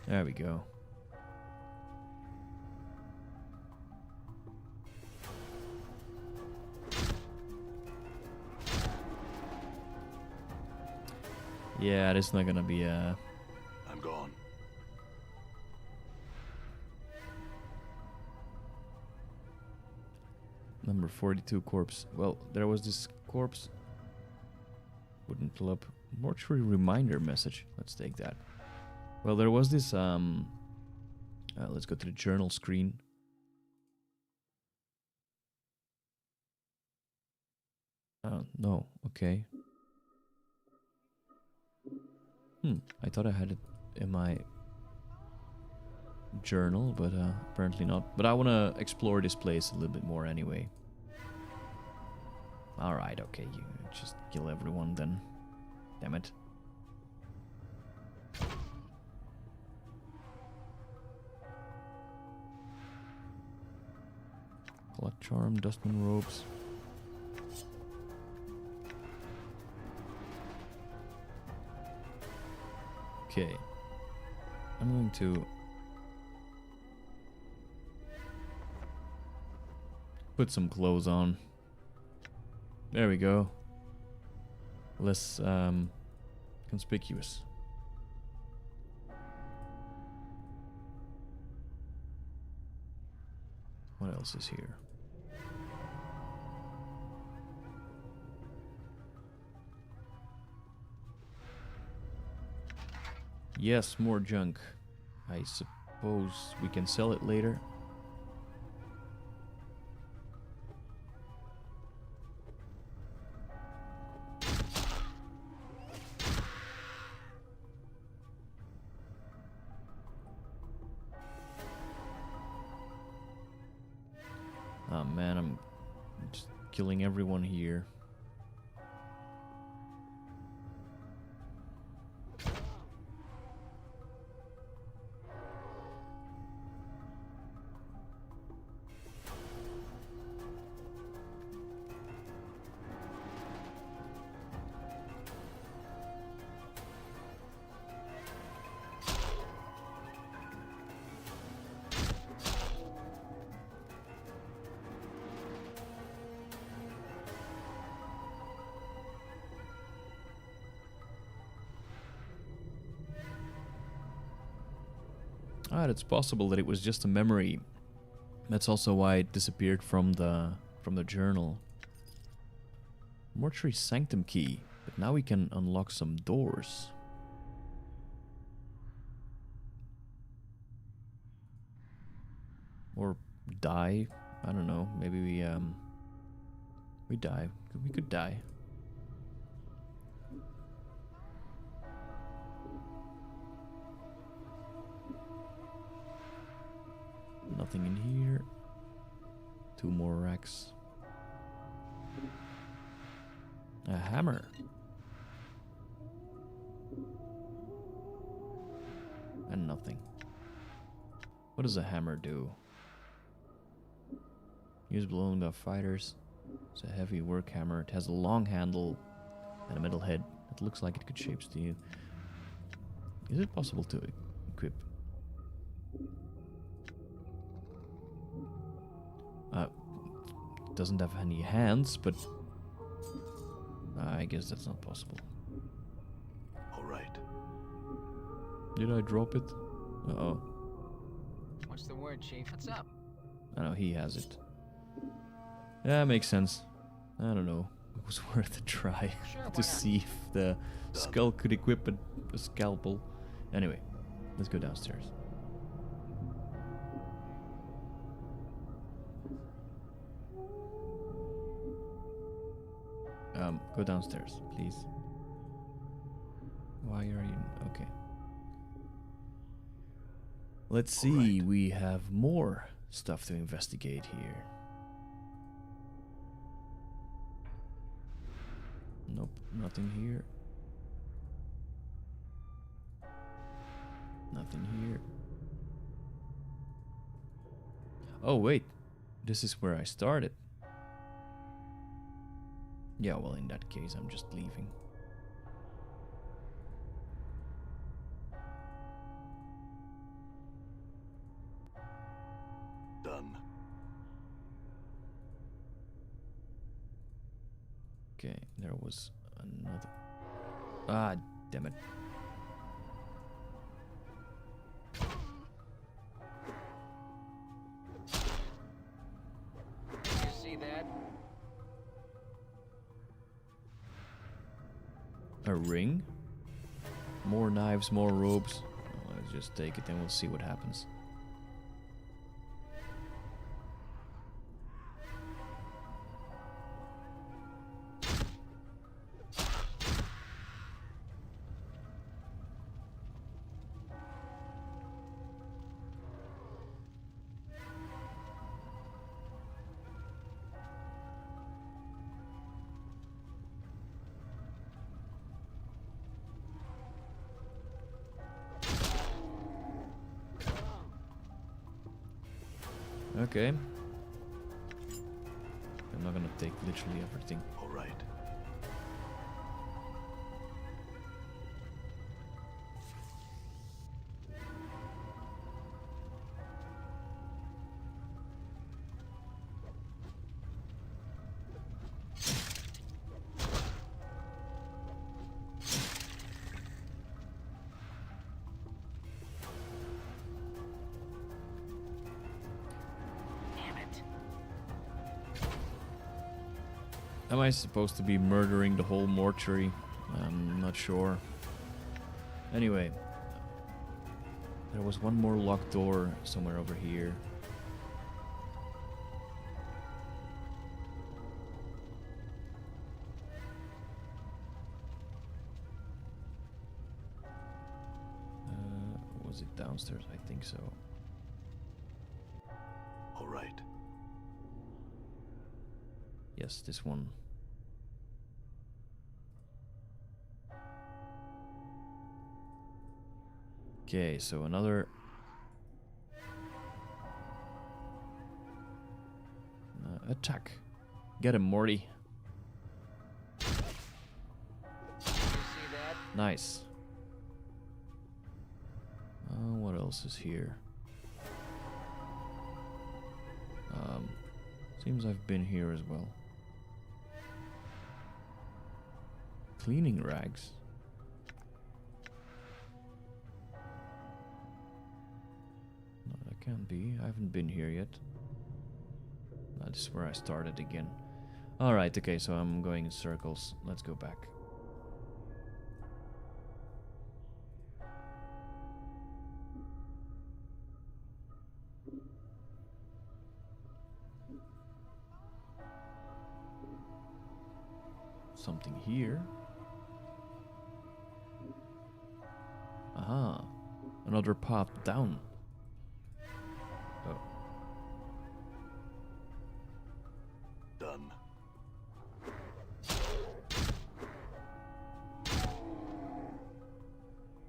There we go. Yeah, this is not gonna be I'm gone. number 42 corpse. Well, there was this corpse. Wooden club. Mortuary reminder message. Let's take that. Well, there was this, let's go to the journal screen. Oh, no. Okay. I thought I had it in my journal, but apparently not. But I want to explore this place a little bit more anyway. Alright, okay. You just kill everyone then. Damn it. Collect charm, dustman robes. Okay. I'm going to put some clothes on. There we go. Less conspicuous. What else is here? Yes, more junk. I suppose we can sell it later. Oh man, I'm just killing everyone here. Ah, it's possible that it was just a memory. That's also why it disappeared from the journal. Mortuary sanctum key, but now we can unlock some doors. Or die. I don't know. Maybe we die. We could die. Nothing in here. 2 more racks. A hammer. And nothing. What does a hammer do? Usable only by fighters. It's a heavy work hammer. It has a long handle and a metal head. It looks like it could shape steel. Is it possible to equip? Doesn't have any hands, but I guess that's not possible. All right. Did I drop it? Uh-oh. What's the word, Chief? What's up? I know, he has it. Yeah, makes sense. I don't know. It was worth a try Sure, why to not? see if the skull could equip a scalpel. Anyway, let's go downstairs. Go downstairs, please. Why are you... Okay. Let's see, we have more stuff to investigate here. Nope, nothing here. Nothing here. Oh, wait. This is where I started. Yeah, well, in that case, I'm just leaving. Done. Okay, there was another... Ah, damn it. You see that? A ring? More knives, more ropes. Well, let's just take it and we'll see what happens. Okay. I'm not gonna take literally everything. All right. Am I supposed to be murdering the whole mortuary? I'm not sure. Anyway, there was one more locked door somewhere over here. Was it downstairs? I think so. All right. Yes, this one. Okay, so another... attack. Get him, Morty. You see that? Nice. What else is here? Seems I've been here as well. Cleaning rags. No, that can't be. I haven't been here yet. This is where I started again. Alright, okay, so I'm going in circles. Let's go back. Something here. Aha. Another path down. Oh. Done.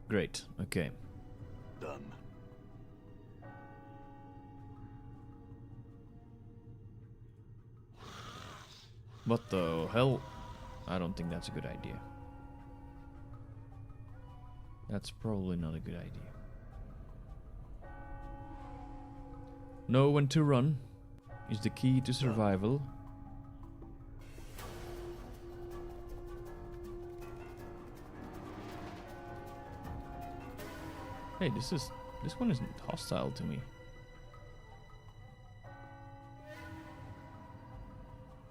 Great. Okay. Done. What the hell? I don't think that's a good idea. That's probably not a good idea. Know when to run is the key to survival. Hey, this one isn't hostile to me.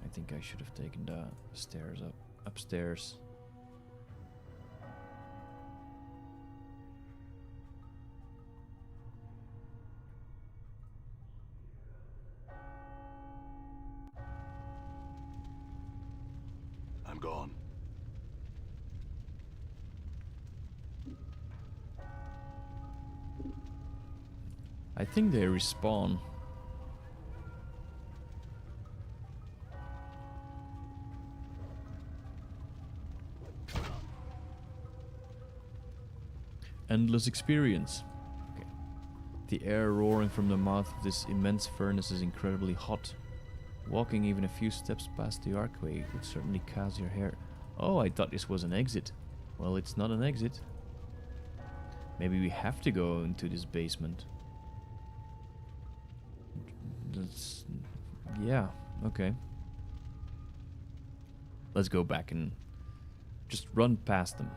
I think I should have taken the stairs upstairs. I'm gone. I think they respawn. Endless experience. Okay. The air roaring from the mouth of this immense furnace is incredibly hot. Walking even a few steps past the archway would certainly cause your hair. Oh, I thought this was an exit. Well, it's not an exit. Maybe we have to go into this basement. That's... yeah, okay. Let's go back and just run past them.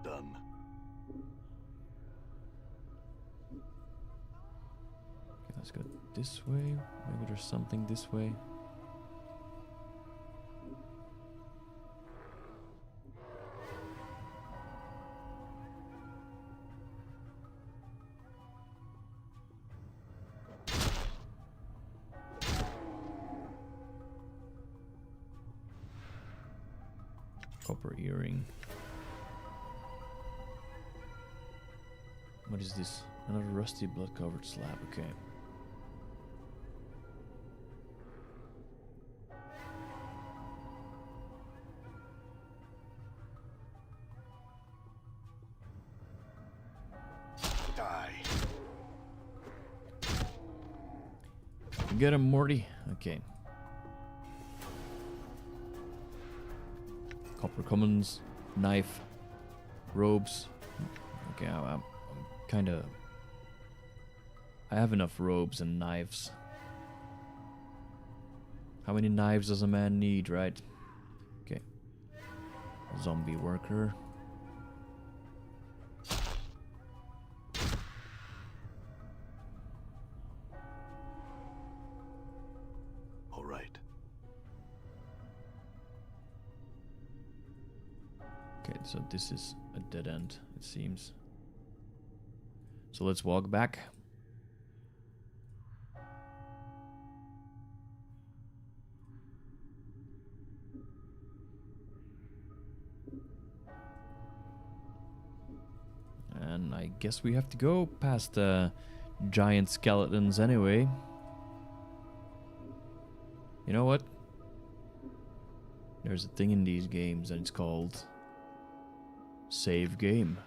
Done. Okay, let's go this way. Maybe there's something this way. Copper earring. What is this? Another rusty blood-covered slab, okay. Die. Get him, Morty. Okay. Copper commons, knife, robes. Okay, I'm kind of... I have enough robes and knives. How many knives does a man need, right? Okay. Zombie worker. All right. Okay, so this is a dead end, it seems. So let's walk back. And I guess we have to go past the giant skeletons anyway. You know what? There's a thing in these games and it's called save game.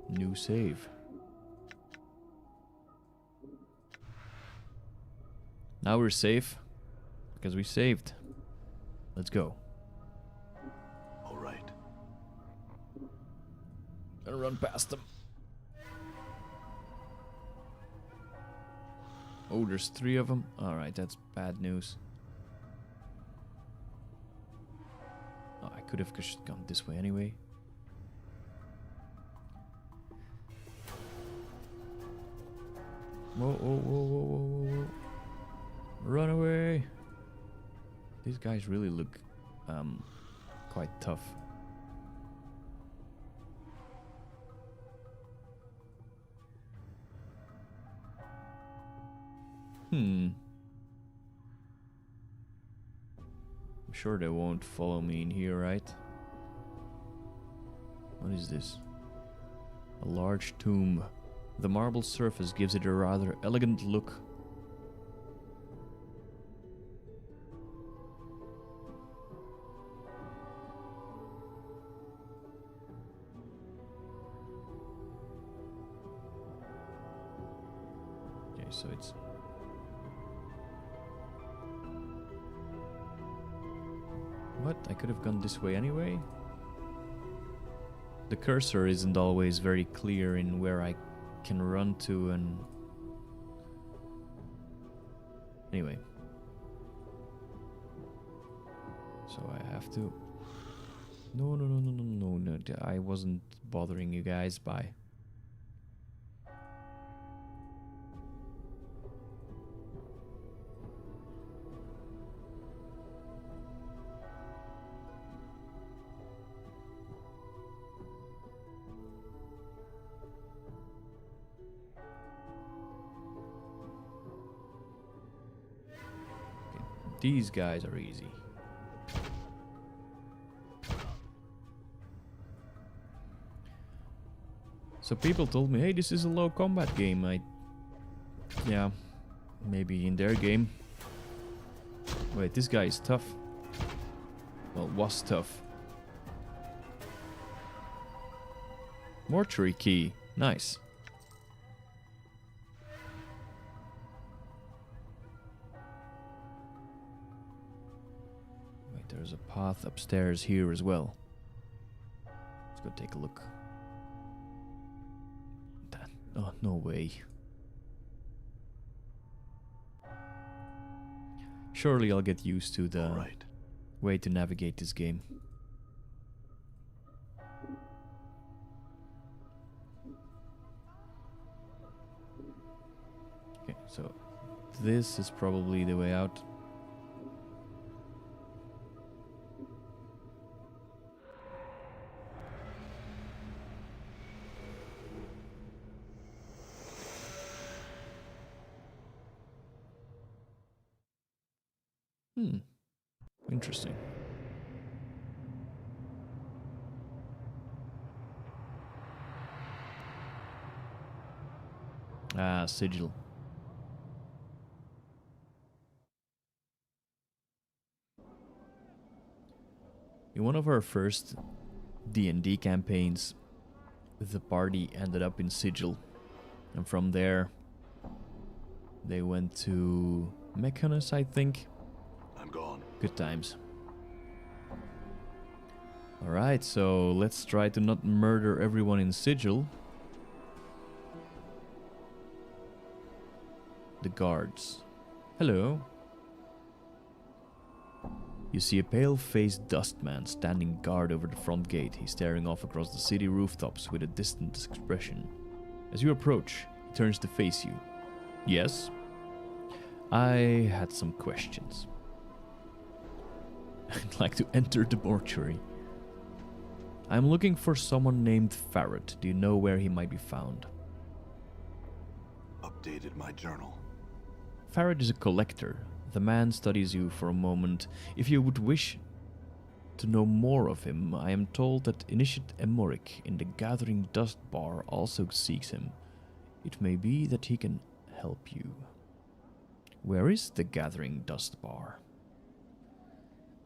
New save. Now we're safe because we saved. Let's go. All right. Gonna run past them. Oh, there's 3 of them. Alright, that's bad news. Oh, I could have just gone this way anyway. Whoa, whoa, whoa, whoa, whoa, whoa, whoa. Run away! These guys really look quite tough. I'm sure they won't follow me in here, right? What is this? A large tomb. The marble surface gives it a rather elegant look. Okay, so it's... What? I could have gone this way anyway? The cursor isn't always very clear in where I can run to and... Anyway. So I have to... No, I wasn't bothering you guys by... These guys are easy. So people told me, hey, this is a low combat game. Yeah, maybe in their game. Wait, this guy is tough. Well, was tough. Mortuary key. Nice. There's a path upstairs here as well. Let's go take a look. Oh, no way. Surely I'll get used to the way to navigate this game. Okay, so this is probably the way out. Interesting. Ah, Sigil. In one of our first D&D campaigns, the party ended up in Sigil. And from there, they went to Mechanus, I think. I'm gone. Good times. Alright, so let's try to not murder everyone in Sigil. The guards. Hello. You see a pale-faced dustman standing guard over the front gate. He's staring off across the city rooftops with a distant expression. As you approach, he turns to face you. Yes? I had some questions. I'd like to enter the mortuary. I'm looking for someone named Pharod. Do you know where he might be found? Updated my journal. Pharod is a collector. The man studies you for a moment. If you would wish to know more of him, I am told that Initiate Emoric in the Gathering Dust Bar also seeks him. It may be that he can help you. Where is the Gathering Dust Bar?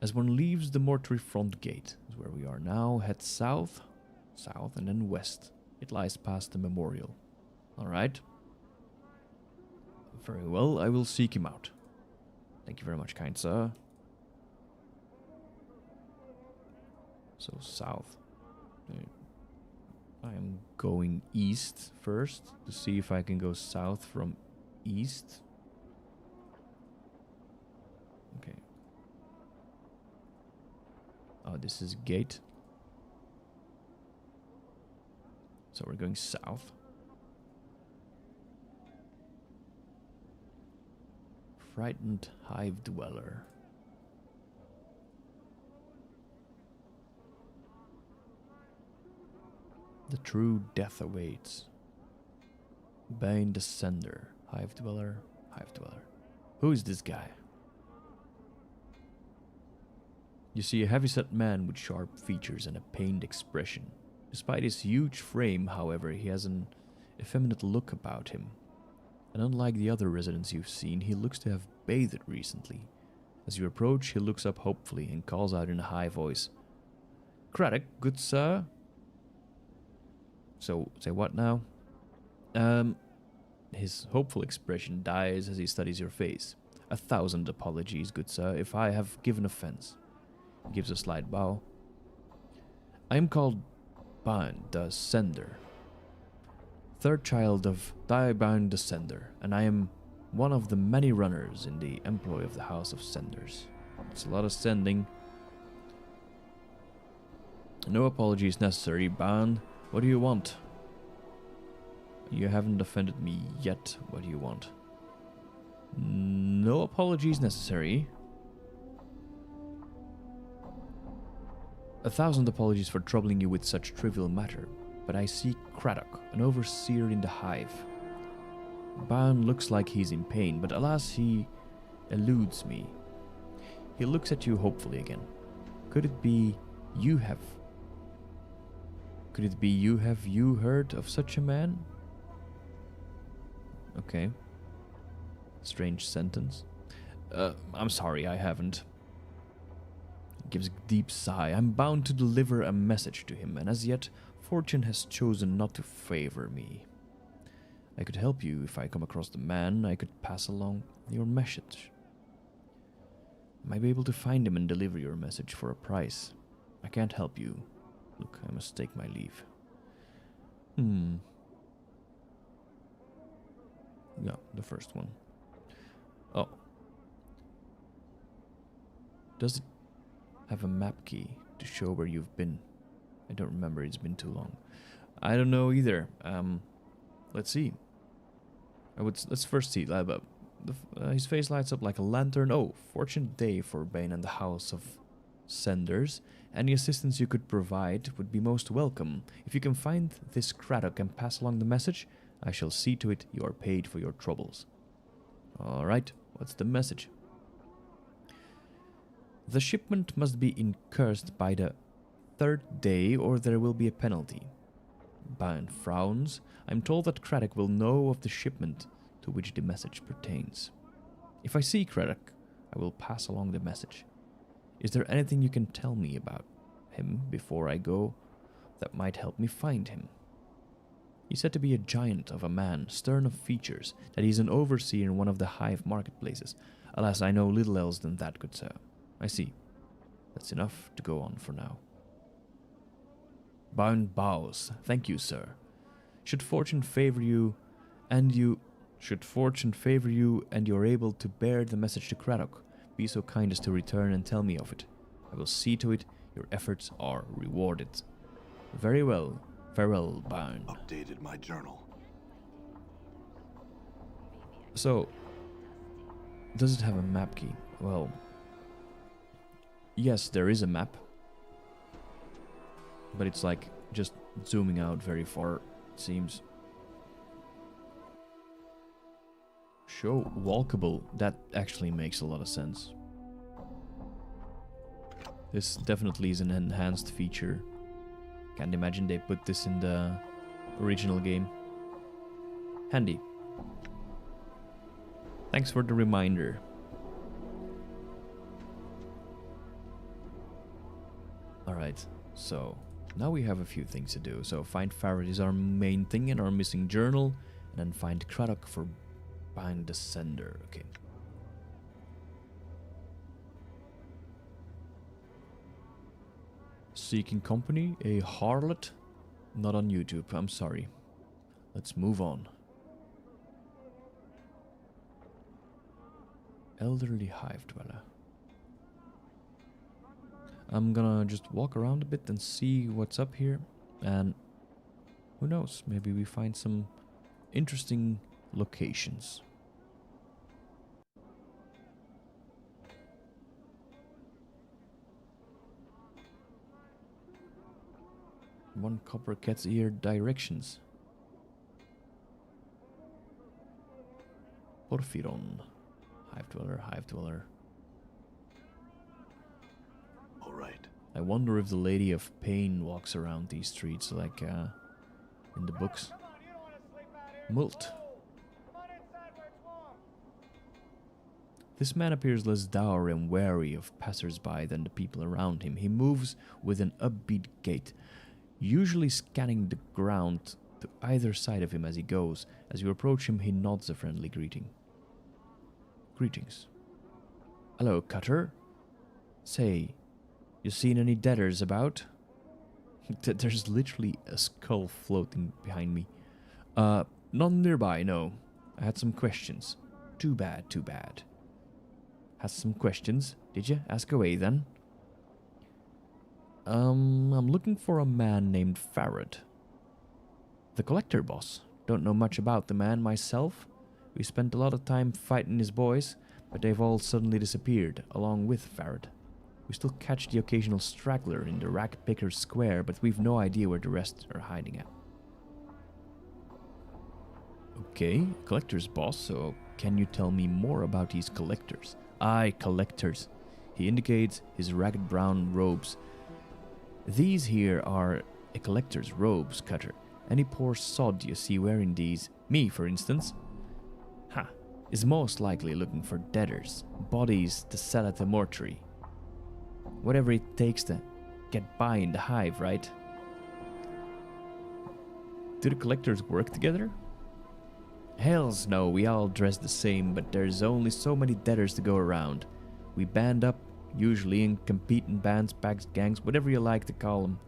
As one leaves the mortuary front gate, is where we are now, head south, and then west. It lies past the memorial. Alright. Very well, I will seek him out. Thank you very much, kind sir. So south. I am going east first to see if I can go south from east. Okay. Oh, this is gate. So we're going south. Frightened hive dweller. The true death awaits. Bane Descender. Hive dweller. Hive dweller. Who is this guy? You see a heavyset man with sharp features and a pained expression. Despite his huge frame, however, he has an effeminate look about him. And unlike the other residents you've seen, he looks to have bathed recently. As you approach, he looks up hopefully and calls out in a high voice. Craddock, good sir? So, say what now? His hopeful expression dies as he studies your face. 1,000 apologies, good sir, if I have given offense. He gives a slight bow. I am called Bane Descender, third child of Bane Descender, and I am one of the many runners in the employ of the House of Senders. It's a lot of sending. No apologies necessary, Bane. What do you want? You haven't offended me yet. What do you want? No apologies necessary. 1,000 apologies for troubling you with such trivial matter, but I see Craddock, an overseer in the hive. Bane looks like he's in pain, but alas, he eludes me. He looks at you hopefully again. Could it be you have heard of such a man? Okay. Strange sentence. I'm sorry, I haven't. He gives a deep sigh. I'm bound to deliver a message to him, and as yet, fortune has chosen not to favor me. I could help you if I come across the man. I could pass along your message. I might be able to find him and deliver your message for a price. I can't help you. Look, I must take my leave. Yeah, the first one. Oh. Does it have a map key to show where you've been? I don't remember, it's been too long. I don't know either. Let's see. Let's first see. His face lights up like a lantern. Oh, fortunate day for Bane and the House of Senders. Any assistance you could provide would be most welcome. If you can find this Craddock and pass along the message, I shall see to it you are paid for your troubles. Alright, what's the message? The shipment must be incursed by the 3rd day or there will be a penalty. Bane frowns. I'm told that Craddock will know of the shipment to which the message pertains. If I see Craddock, I will pass along the message. Is there anything you can tell me about him before I go that might help me find him? He's said to be a giant of a man, stern of features, that he's an overseer in one of the hive marketplaces. Alas, I know little else than that, good sir. I see. That's enough to go on for now. Bane bows. Thank you, sir. Should fortune favor you and you're able to bear the message to Craddock, be so kind as to return and tell me of it. I will see to it your efforts are rewarded. Very well. Farewell, Bane. Updated my journal. So, does it have a map key? Well, yes, there is a map. But it's like just zooming out very far, it seems. Show walkable. That actually makes a lot of sense. This definitely is an enhanced feature. Can't imagine they put this in the original game. Handy. Thanks for the reminder. Alright, so now we have a few things to do. So find Pharod is our main thing in our missing journal, and then find Craddock for behind the sender. Okay. Seeking company, a harlot? Not on YouTube, I'm sorry. Let's move on. Elderly hive dweller. I'm gonna just walk around a bit and see what's up here, and who knows, maybe we find some interesting locations. One copper cat's ear directions. Porphyron. Hive dweller, hive dweller. All right. I wonder if the Lady of Pain walks around these streets like in the books. Mult. This man appears less dour and wary of passers-by than the people around him. He moves with an upbeat gait, usually scanning the ground to either side of him as he goes. As you approach him, he nods a friendly greeting. Greetings. Hello, Cutter. Say, you seen any deaders about? There's literally a skull floating behind me. None nearby, no. I had some questions. Too bad, too bad. Has some questions? Did you? Ask away then. I'm looking for a man named Pharod. The collector boss. Don't know much about the man myself. We spent a lot of time fighting his boys, but they've all suddenly disappeared, along with Pharod. We still catch the occasional straggler in the Rack Pickers Square, but we've no idea where the rest are hiding at. Okay, collector's boss, so can you tell me more about these collectors? Aye, collectors. He indicates his ragged brown robes. These here are a collector's robes, Cutter. Any poor sod you see wearing these, me for instance, is most likely looking for debtors, bodies to sell at the mortuary. Whatever it takes to get by in the hive, right? Do the collectors work together? Hells no, we all dress the same, but there's only so many debtors to go around. We band up, usually, and compete in bands, packs, gangs, whatever you like to call them,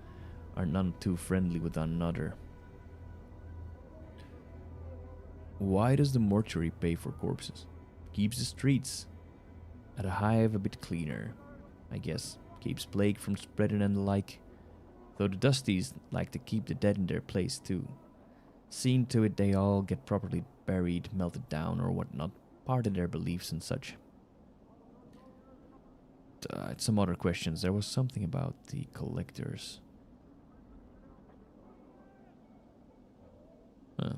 are none too friendly with one another. Why does the mortuary pay for corpses? Keeps the streets at a hive a bit cleaner, I guess. Keeps plague from spreading and the like. Though the Dusties like to keep the dead in their place too. Seen to it they all get properly buried, melted down or whatnot. Part of their beliefs and such. Some other questions. There was something about the collectors. Huh.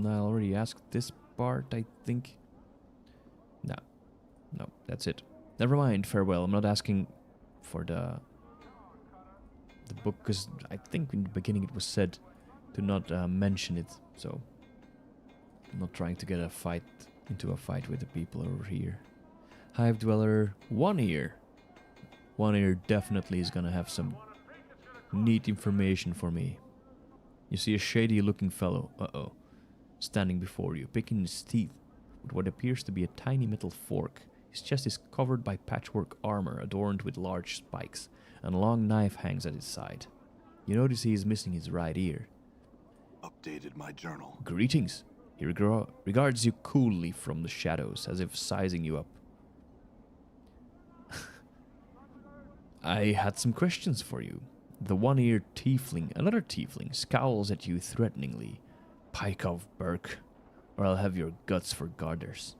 I already asked this part, I think. No, that's it. Never mind, farewell. I'm not asking for the book, because I think in the beginning it was said to not mention it, so I'm not trying to get into a fight with the people over here. Hive Dweller, One Ear. One Ear definitely is gonna have some neat information for me. You see a shady looking fellow, standing before you, picking his teeth with what appears to be a tiny metal fork. His chest is covered by patchwork armor adorned with large spikes, and a long knife hangs at his side. You notice he is missing his right ear. Updated my journal. Greetings. He regards you coolly from the shadows, as if sizing you up. I had some questions for you. The one-eared tiefling, another tiefling, scowls at you threateningly. Pike off, Burke, or I'll have your guts for garters.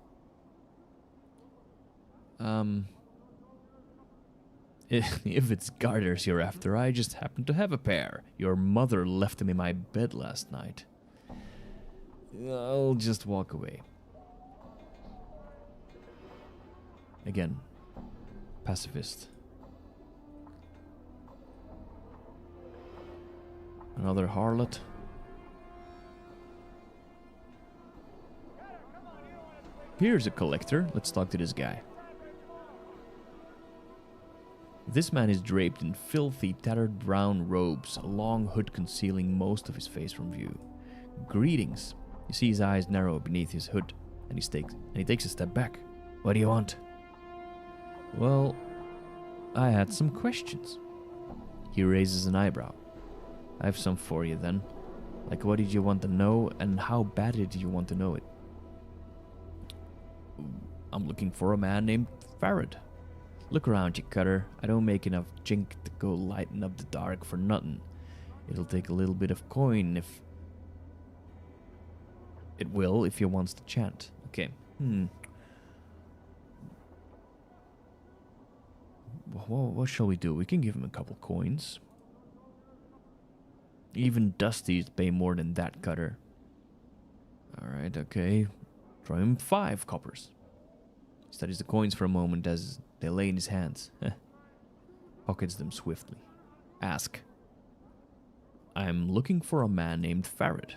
If it's garters you're after, I just happen to have a pair. Your mother left them in my bed last night. I'll just walk away. Again, pacifist. Another harlot. Here's a collector. Let's talk to this guy. This man is draped in filthy, tattered brown robes, a long hood concealing most of his face from view. Greetings. You see his eyes narrow beneath his hood, and he takes a step back. What do you want? Well, I had some questions. He raises an eyebrow. I have some for you then. Like, what did you want to know, and how badly did you want to know it? I'm looking for a man named Pharod. Look around you, Cutter. I don't make enough jink to go lighten up the dark for nothing. It'll take a little bit of coin if... It will if you wants to chant. Okay. Well, what shall we do? We can give him a couple coins. Even Dusties pay more than that, Cutter. Alright, okay. Throw him 5 coppers. He studies the coins for a moment as they lay in his hands. Pockets them swiftly. Ask. I'm looking for a man named Pharod.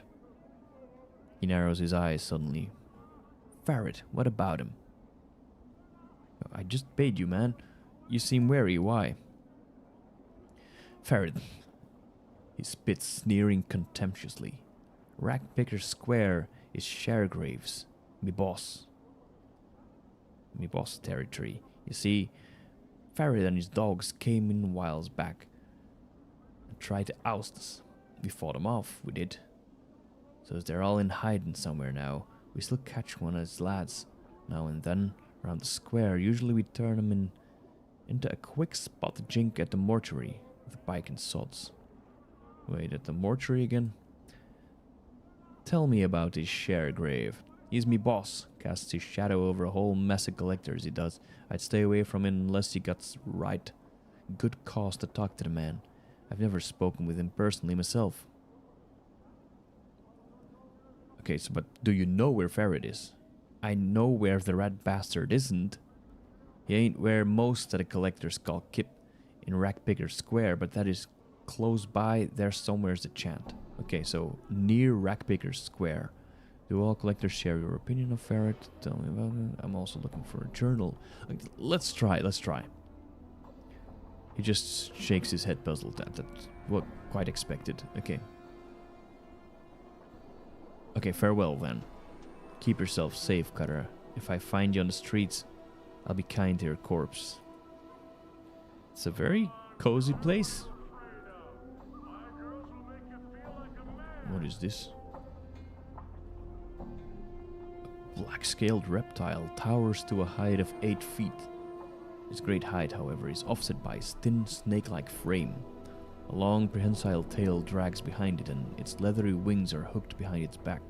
He narrows his eyes suddenly. Pharod, what about him? I just paid you, man. You seem wary, why? Pharod. He spits, sneering contemptuously. Rackpicker Square is Sharegrave's, me boss. Me boss territory. You see, Pharod and his dogs came in whiles back and tried to oust us. We fought them off, we did. So they're all in hiding somewhere now. We still catch one of his lads now and then around the square. Usually we turn them into a quick spot jink at the mortuary with a bike and sods. Wait, at the mortuary again? Tell me about this Sharegrave. He's me boss. Casts his shadow over a whole mess of collectors, he does. I'd stay away from him unless he got right good cause to talk to the man. I've never spoken with him personally myself. Okay, so but do you know where Pharod is? I know where the rat bastard isn't. He ain't where most of the collectors call Kip in Rackpicker Square, but that is close by. There somewhere's the chant. Okay, so near Rackpicker Square. Do all collectors share your opinion of Pharod? Tell me about it. I'm also looking for a journal. Let's try. He just shakes his head puzzled. That's what quite expected. Okay. Okay, farewell then. Keep yourself safe, Cutter. If I find you on the streets, I'll be kind to your corpse. It's a very cozy place. What is this? A black-scaled reptile towers to a height of 8 feet. Its great height, however, is offset by its thin, snake-like frame. A long, prehensile tail drags behind it, and its leathery wings are hooked behind its back.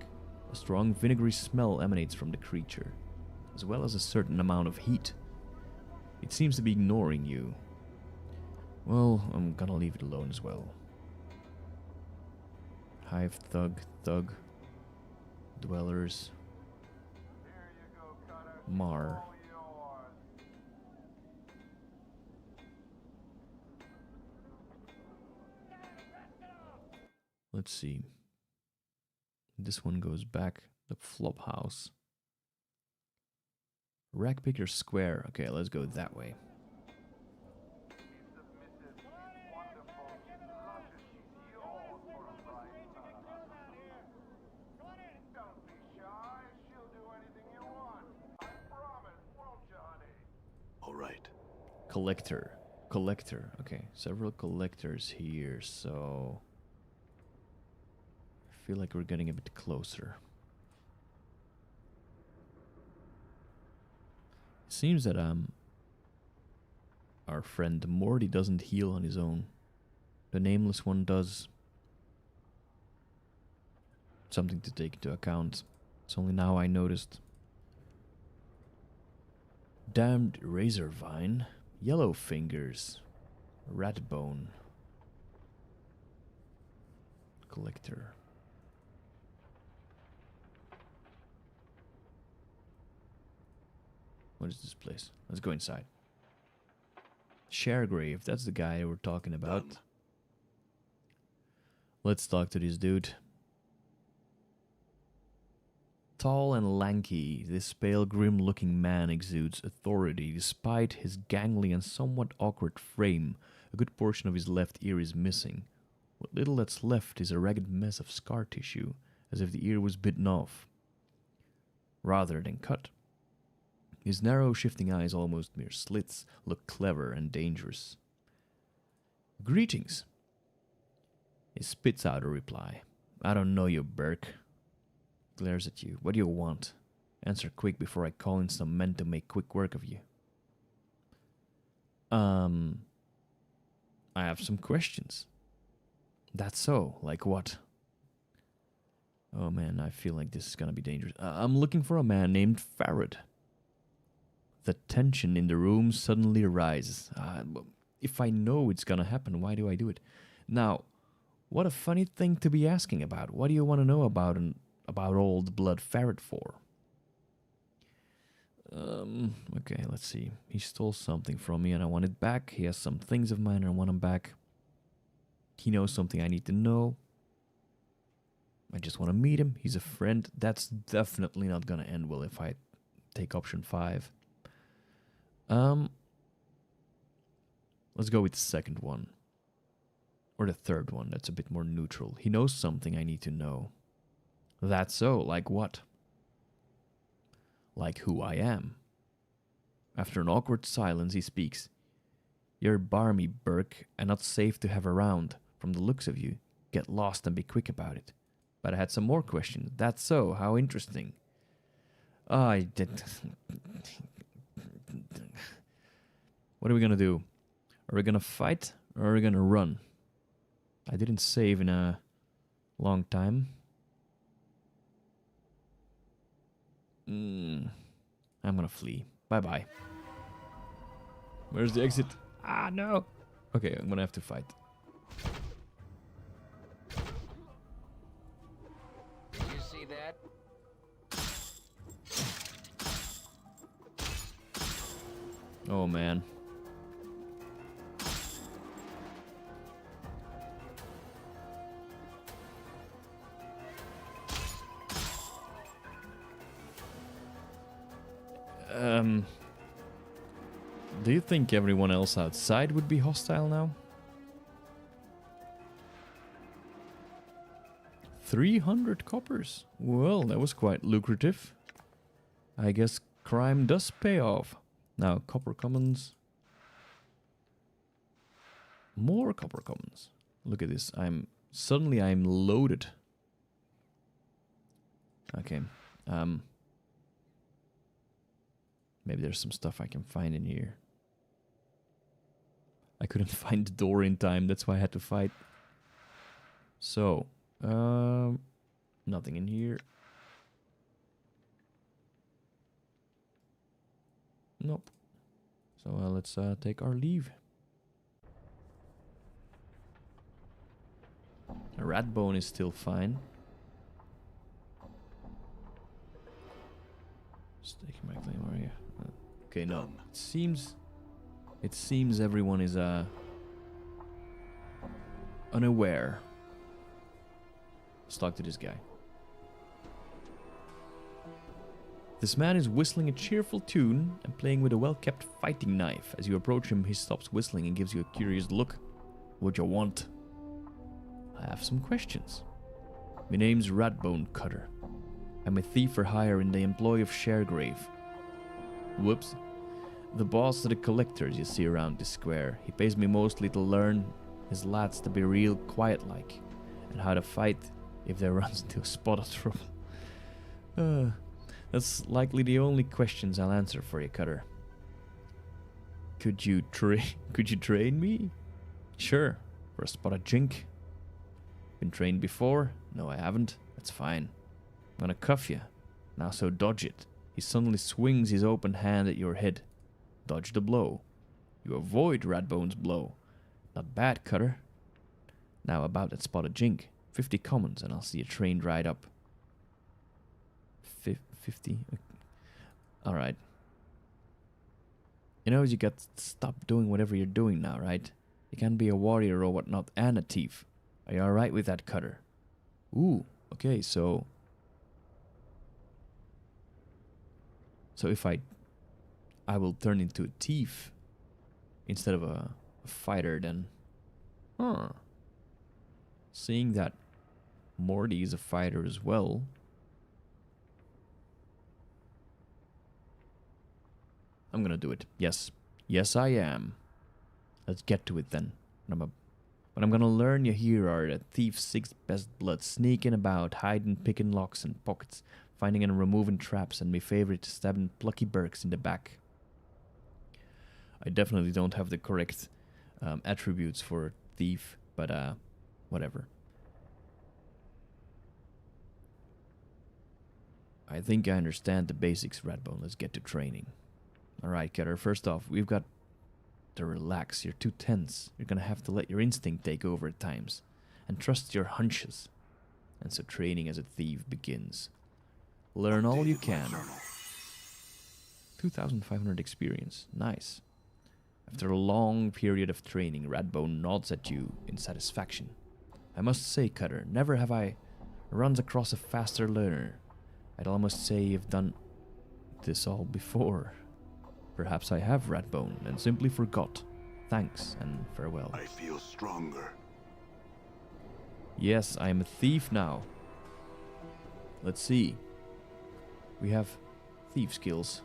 A strong, vinegary smell emanates from the creature, as well as a certain amount of heat. It seems to be ignoring you. Well, I'm gonna leave it alone as well. Hive thug, dwellers, Mar. Let's see. This one goes back. The flop house. Rackpicker Square. Okay, let's go that way. All right. Collector. Okay, several collectors here, so I feel like we're getting a bit closer. It seems that our friend Morty doesn't heal on his own. The nameless one does. Something to take into account. It's only now I noticed. Damned razor vine, yellow fingers, rat bone, collector. What is this place? Let's go inside. Sharegrave, that's the guy we're talking about. Done. Let's talk to this dude. Tall and lanky, this pale, grim-looking man exudes authority despite his gangly and somewhat awkward frame. A good portion of his left ear is missing. What little that's left is a ragged mess of scar tissue, as if the ear was bitten off, rather than cut. His narrow, shifting eyes, almost mere slits, look clever and dangerous. Greetings. He spits out a reply. I don't know you, Burke. Glares at you. What do you want? Answer quick before I call in some men to make quick work of you. I have some questions. That's so. Like what? Oh man, I feel like this is gonna be dangerous. I'm looking for a man named Pharod. The tension in the room suddenly rises. If I know it's gonna happen, why do I do it? Now, what a funny thing to be asking about. What do you want to know about old blood Pharod for? Okay, let's see. He stole something from me and I want it back. He has some things of mine and I want them back. He knows something I need to know. I just want to meet him. He's a friend. That's definitely not gonna end well if I take option 5. Let's go with the second one. Or the third one, that's a bit more neutral. He knows something I need to know. That's so, like what? Like who I am. After an awkward silence, he speaks. You're barmy, Burke, and not safe to have around. From the looks of you, get lost and be quick about it. But I had some more questions. That's so, how interesting. I did. What are we gonna do? Are we gonna fight or are we gonna run? I didn't save in a long time. I'm gonna flee. Bye-bye. Where's the exit? Ah, no. Okay, I'm gonna have to fight. Did you see that? Oh, man. Do you think everyone else outside would be hostile now? 300 coppers. Well, that was quite lucrative. I guess crime does pay off. Now, copper commons. More copper commons. Look at this. Suddenly I'm loaded. Okay. Maybe there's some stuff I can find in here. I couldn't find the door in time, that's why I had to fight. So, nothing in here. Nope. So let's take our leave. A rat bone is still fine. Just taking my claymore here. Okay, no. It seems everyone is unaware. Let's talk to this guy. This man is whistling a cheerful tune and playing with a well-kept fighting knife. As you approach him, he stops whistling and gives you a curious look. What you want? I have some questions. My name's Ratbone Cutter. I'm a thief for hire in the employ of Sharegrave. Whoops. The boss of the collectors you see around this square. He pays me mostly to learn his lads to be real quiet-like, and how to fight if they runs into a spot of trouble. That's likely the only questions I'll answer for you, Cutter. Could you train me? Sure, for a spot of jink. Been trained before? No, I haven't. That's fine. I'm gonna cuff you. Now so dodge it. He suddenly swings his open hand at your head. Dodge the blow. You avoid Ratbone's blow. Not bad, Cutter. Now about that spot of jink. 50 commons and I'll see you trained right up. 50? Alright. You know, you got to stop doing whatever you're doing now, right? You can't be a warrior or whatnot and a thief. Are you alright with that, Cutter? Ooh, okay, so... So if I will turn into a thief instead of a fighter then. Huh. Seeing that Morty is a fighter as well. I'm gonna do it. Yes. Yes, I am. Let's get to it then. What I'm gonna learn you here are that thief's 6 best blood, sneaking about, hiding, picking locks and pockets, finding and removing traps, and my favorite, stabbing plucky Burks in the back. I definitely don't have the correct attributes for thief, but whatever. I think I understand the basics, Redbone. Let's get to training. Alright, Cutter, first off, we've got to relax. You're too tense. You're gonna have to let your instinct take over at times. And trust your hunches. And so training as a thief begins. Learn all you can. 2,500 experience. Nice. After a long period of training, Radbone nods at you in satisfaction. I must say, Cutter, never have I runs across a faster learner. I'd almost say you've done this all before. Perhaps I have, Ratbone, and simply forgot. Thanks, and farewell. I feel stronger. Yes, I am a thief now. Let's see. We have thief skills.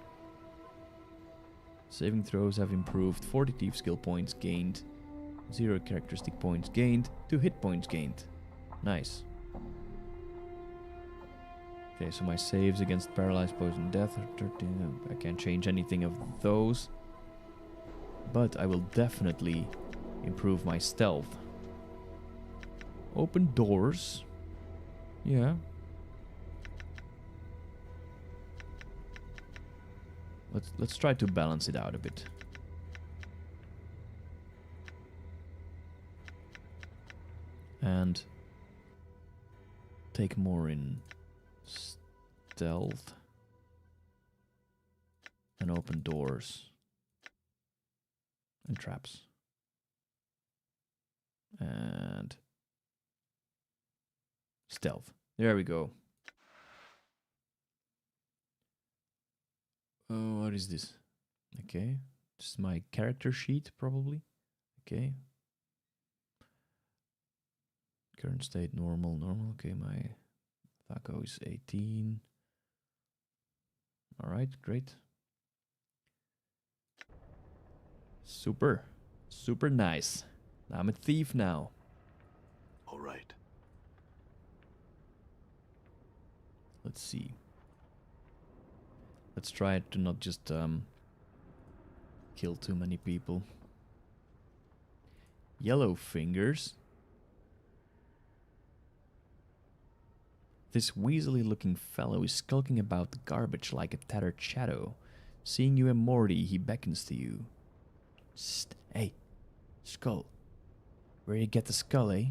Saving throws have improved. 40 thief skill points gained. 0 characteristic points gained. 2 hit points gained. Nice. Okay, so my saves against paralyzed, poison, death are 13. I can't change anything of those. But I will definitely improve my stealth. Open doors. Yeah. Let's try to balance it out a bit. And take more in stealth and open doors and traps and stealth. There we go. Oh, what is this? Okay, this is my character sheet probably. Okay, current state normal. Okay, my Thaco is 18. Alright, great. Super nice. I'm a thief now. All right. Let's see. Let's try to not just kill too many people. Yellow fingers. This weaselly looking fellow is skulking about the garbage like a tattered shadow. Seeing you and Morty, he beckons to you. Sst, hey, skull. Where you get the skull, eh?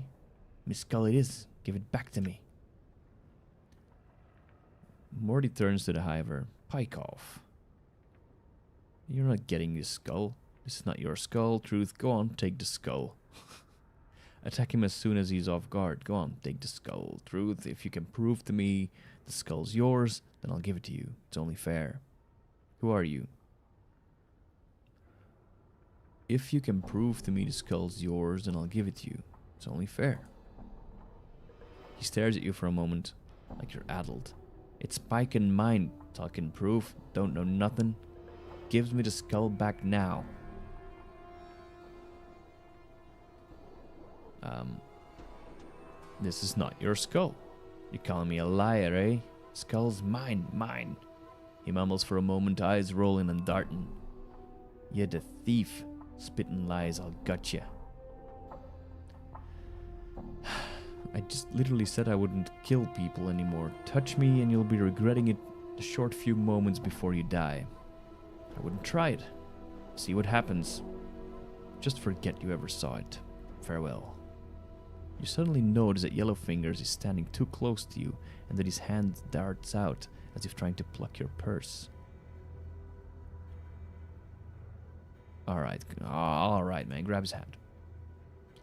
Miss Skull it is. Give it back to me. Morty turns to the hiver. Pike off. You're not getting this skull. This is not your skull. Truth, go on, take the skull. Attack him as soon as he's off guard. Go on, take the skull. Truth, if you can prove to me the skull's yours, then I'll give it to you. It's only fair. Who are you? If you can prove to me the skull's yours, then I'll give it to you. It's only fair. He stares at you for a moment, like you're addled. It's Pike and mine, talking proof, don't know nothing. Gives me the skull back now. This is not your skull. You're calling me a liar, eh? Skull's mine. He mumbles for a moment, eyes rolling and darting. You're the thief. Spitting lies, I'll gut ya. I just literally said I wouldn't kill people anymore. Touch me and you'll be regretting it the short few moments before you die. I wouldn't try it. See what happens. Just forget you ever saw it. Farewell. You suddenly notice that Yellowfingers is standing too close to you and that his hand darts out as if trying to pluck your purse. Alright, man. Grab his hand.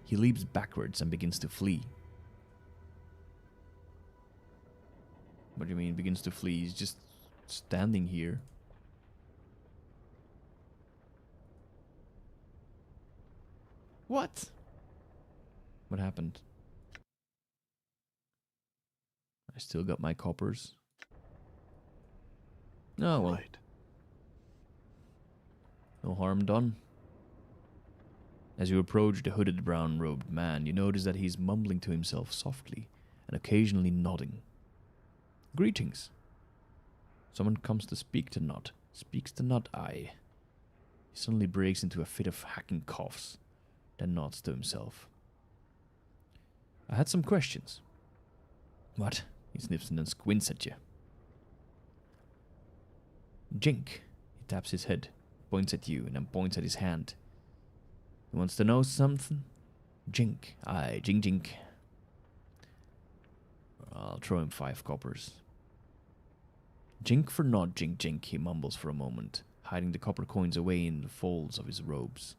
He leaps backwards and begins to flee. What do you mean, begins to flee? He's just standing here. What? What happened? I still got my coppers. Oh, well. Right. No harm done. As you approach the hooded brown-robed man, you notice that he's mumbling to himself softly and occasionally nodding. Greetings. Someone comes to speak to Nod. Speaks to Nod, aye. He suddenly breaks into a fit of hacking coughs, then nods to himself. I had some questions. What? He sniffs and then squints at you. Jink. He taps his head, points at you, and then points at his hand. He wants to know something? Jink. Aye, jink jink. I'll throw him 5 coppers. Jink for Nod, jink jink, he mumbles for a moment, hiding the copper coins away in the folds of his robes.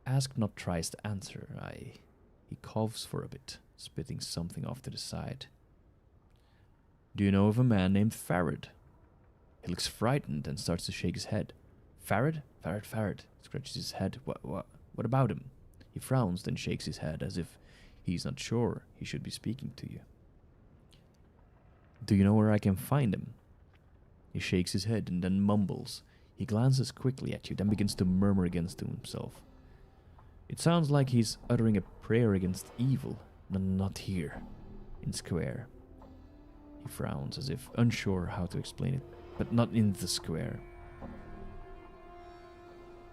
Ask Nod tries to answer, aye. He coughs for a bit, spitting something off to the side. Do you know of a man named Pharod? He looks frightened and starts to shake his head. Pharod? Pharod. Scratches his head. What about him? He frowns, then shakes his head as if he's not sure he should be speaking to you. Do you know where I can find him? He shakes his head and then mumbles. He glances quickly at you, then begins to murmur against himself. It sounds like he's uttering a prayer against evil. Not here. In square. He frowns as if unsure how to explain it, but not in the square.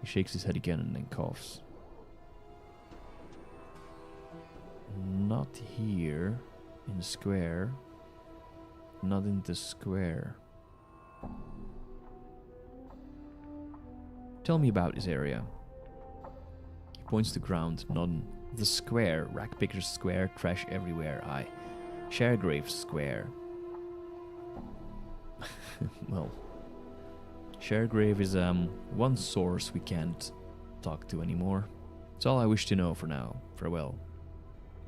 He shakes his head again and then coughs. Not here. In the square. Not in the square. Tell me about this area. He points to ground, nodding. The square, Rackpicker's Square, trash everywhere, aye. Sharegrave's Square. Well, Sharegrave is one source we can't talk to anymore. It's all I wish to know for now. Farewell.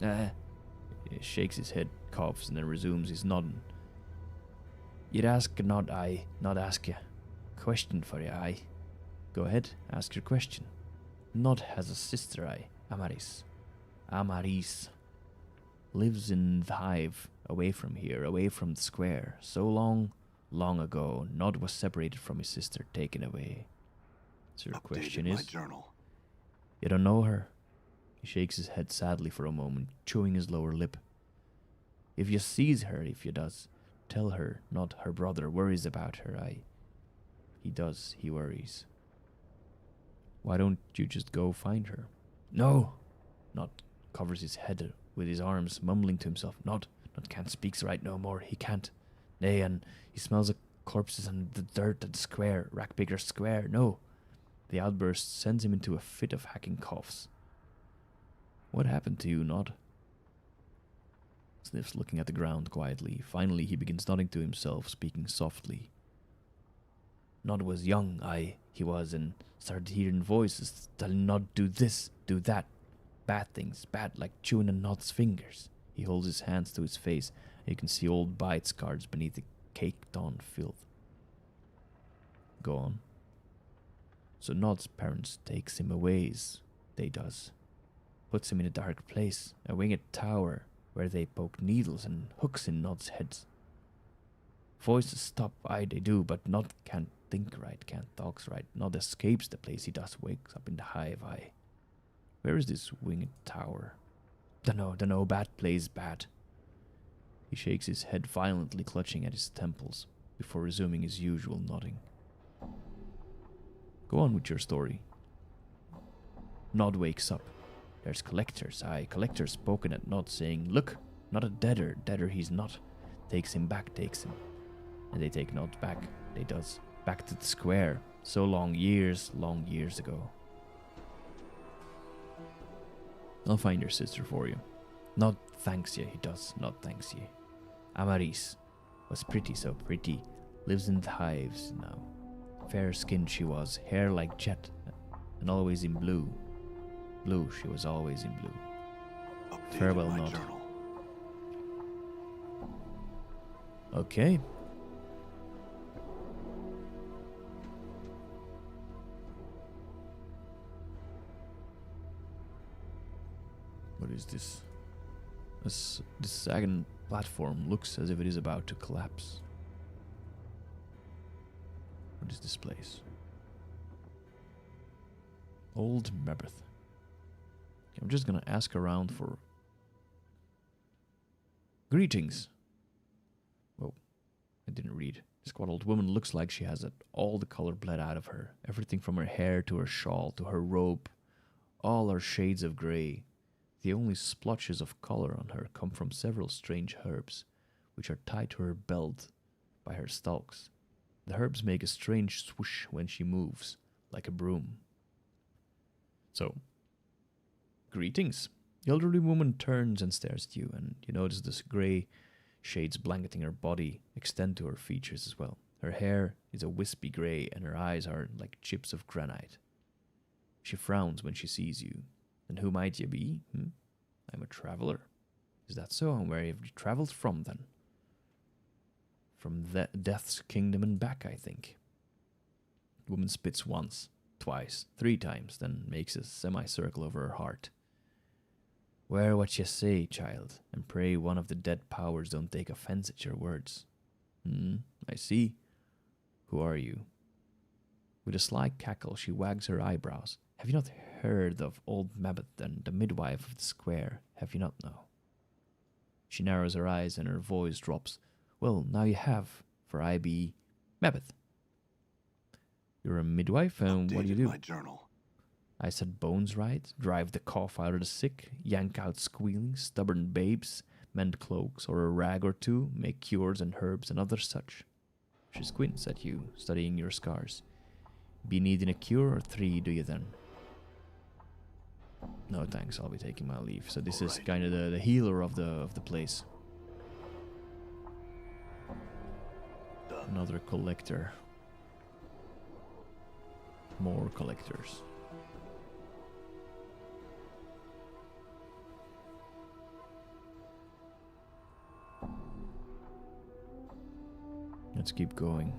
He shakes his head, coughs, and then resumes his nodding. You'd ask Nod, aye, not ask you. Question for you, aye. Go ahead, ask your question. Nod has a sister, aye, Amaris. Amaris lives in the hive, away from here, away from the square. So long ago, Nod was separated from his sister, taken away. So your question is, journal. You don't know her? He shakes his head sadly for a moment, chewing his lower lip. If you sees her, if you does, tell her, not her brother worries about her, aye. He does, he worries. Why don't you just go find her? No! Nod covers his head with his arms, mumbling to himself. Nod can't speak right no more, he can't. Nay, and he smells of corpses and the dirt at the square, Rackpicker's Square, no. The outburst sends him into a fit of hacking coughs. What happened to you, Nod? Sniffs, looking at the ground quietly. Finally, he begins nodding to himself, speaking softly. Nod was young, aye, he was, and started hearing voices telling Nod do this, do that. Bad things, bad like chewing on Nod's fingers. He holds his hands to his face, and you can see old bite scars beneath the caked-on filth. Go on. So Nod's parents takes him away, they does. Puts him in a dark place, a winged tower, where they poke needles and hooks in Nod's heads. Voices stop, aye they do, but Nod can't think right, can't talk right. Nod escapes the place, he does wakes up in the hive, aye. Where is this winged tower? Dunno, bad place, bad. He shakes his head violently, clutching at his temples, before resuming his usual nodding. Go on with your story. Nod wakes up. There's collectors, aye, collectors poking at Nod, saying, look, not a deader he's not. Takes him. And they take Nod back, they does. Back to the square, so long years ago. I'll find your sister for you. Nod thanks ye, he does, Nod thanks ye. Amaris was pretty, so pretty, lives in the hives now. Fair skinned she was, hair like jet, and always in blue. Blue, she was always in blue. Updated Farewell my nod. journal. Okay. What is this? This sagging platform looks as if it is about to collapse. What is this place? Old Mabeth. I'm just gonna ask around for... Greetings. Whoa, I didn't read. This squat-old woman looks like she has all the color bled out of her. Everything from her hair to her shawl to her robe. All are shades of grey. The only splotches of color on her come from several strange herbs, which are tied to her belt by her stalks. The herbs make a strange swoosh when she moves, like a broom. So, greetings. The elderly woman turns and stares at you, and you notice this grey shades blanketing her body extend to her features as well. Her hair is a wispy grey, and her eyes are like chips of granite. She frowns when she sees you. And who might you be? I'm a traveler. Is that so? And where have you traveled from, then? From Death's Kingdom and back, I think. The woman spits once, twice, 3 times, then makes a semicircle over her heart. Wear what you say, child, and pray one of the dead powers don't take offense at your words. I see. Who are you? With a sly cackle, she wags her eyebrows. Have you not heard of old Mabeth and the midwife of the square? Have you not now? She narrows her eyes and her voice drops. Well, now you have, for I be Mabeth. You're a midwife, and what do you do? My journal. I set bones right, drive the cough out of the sick, yank out squealing, stubborn babes, mend cloaks or a rag or two, make cures and herbs and other such. She squints at you, studying your scars. Be needing a cure or 3, do you then? No thanks, I'll be taking my leave. So this is kind of the healer of the place. Done. Another collector. More collectors. Let's keep going.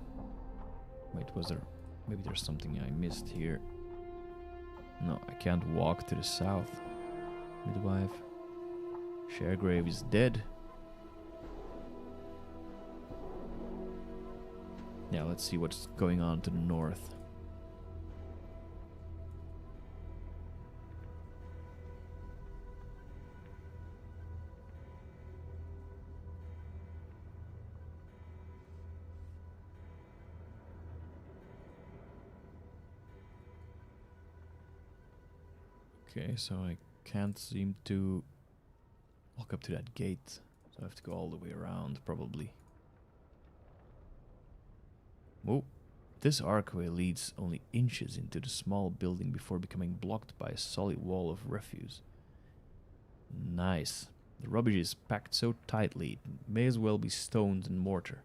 Wait, was there... Maybe there's something I missed here. No, I can't walk to the south. Midwife. Sharegrave is dead. Yeah, let's see what's going on to the north. Okay, so I can't seem to walk up to that gate. So I have to go all the way around, probably. Whoa. This archway leads only inches into the small building before becoming blocked by a solid wall of refuse. Nice. The rubbish is packed so tightly, it may as well be stones and mortar.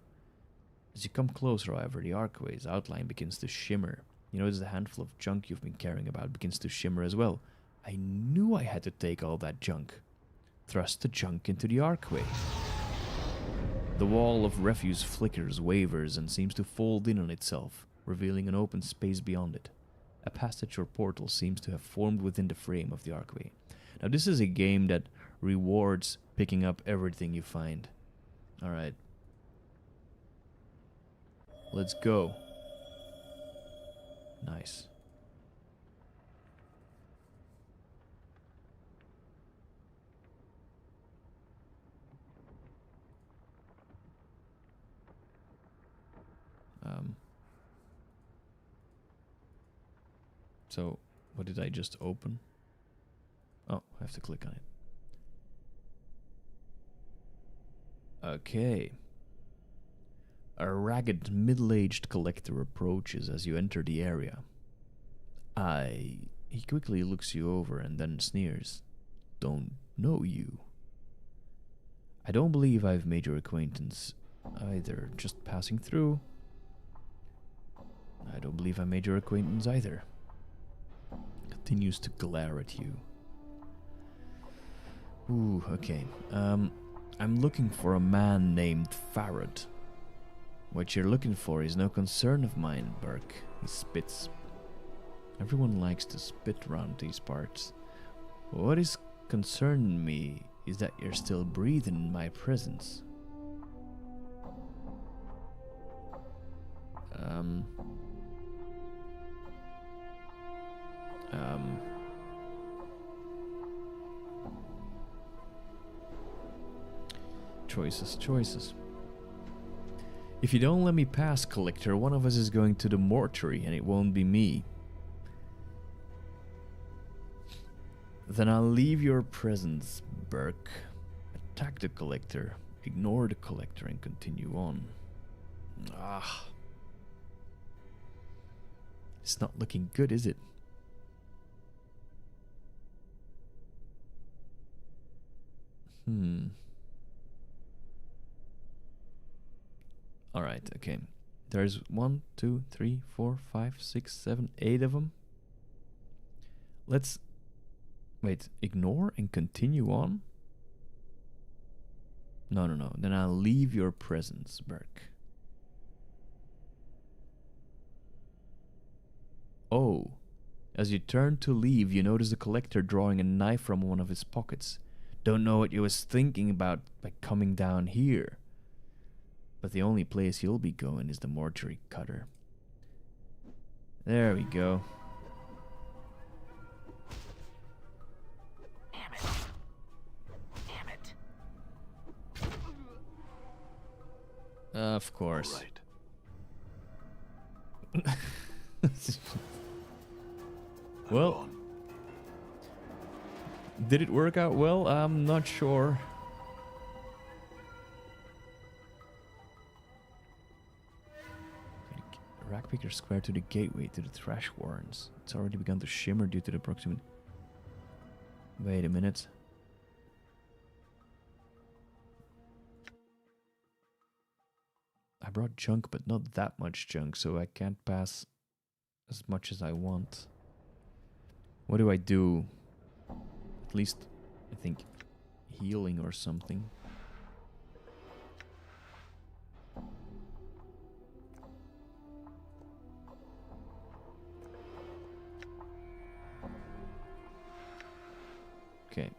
As you come closer, however, the archway's outline begins to shimmer. You notice the handful of junk you've been carrying about begins to shimmer as well. I knew I had to take all that junk. Thrust the junk into the archway. The wall of refuse flickers, wavers, and seems to fold in on itself, revealing an open space beyond it. A passage or portal seems to have formed within the frame of the archway. Now, this is a game that rewards picking up everything you find. Alright. Let's go. Nice. So, what did I just open? Oh, I have to click on it. Okay. A ragged, middle-aged collector approaches as you enter the area. He quickly looks you over and then sneers. Don't know you. I don't believe I've made your acquaintance either. Just passing through. I don't believe I made your acquaintance either. continues to glare at you. Ooh, okay. I'm looking for a man named Pharod. What you're looking for is no concern of mine, Burke. He spits. Everyone likes to spit around these parts. What is concerning me is that you're still breathing in my presence. Choices. If you don't let me pass, Collector, one of us is going to the mortuary, and it won't be me. Then I'll leave your presence, Burke. Attack the Collector, ignore the Collector, and continue on. It's not looking good, is it? Alright, okay. There's 1, 2, 3, 4, 5, 6, 7, 8 of them. Let's... Wait, ignore and continue on? No. Then I'll leave your presence, Burke. Oh. As you turn to leave, you notice the Collector drawing a knife from one of his pockets. Don't know what you was thinking about by coming down here. But the only place you'll be going is the mortuary, Cutter. There we go. Damn it. Of course. Right. Well, did it work out well? I'm not sure. Rackpicker square to the gateway to the trash warrens. It's already begun to shimmer due to the proximity. Wait a minute. I brought junk, but not that much junk, so I can't pass as much as I want. What do I do? At least, I think, healing or something. Okay.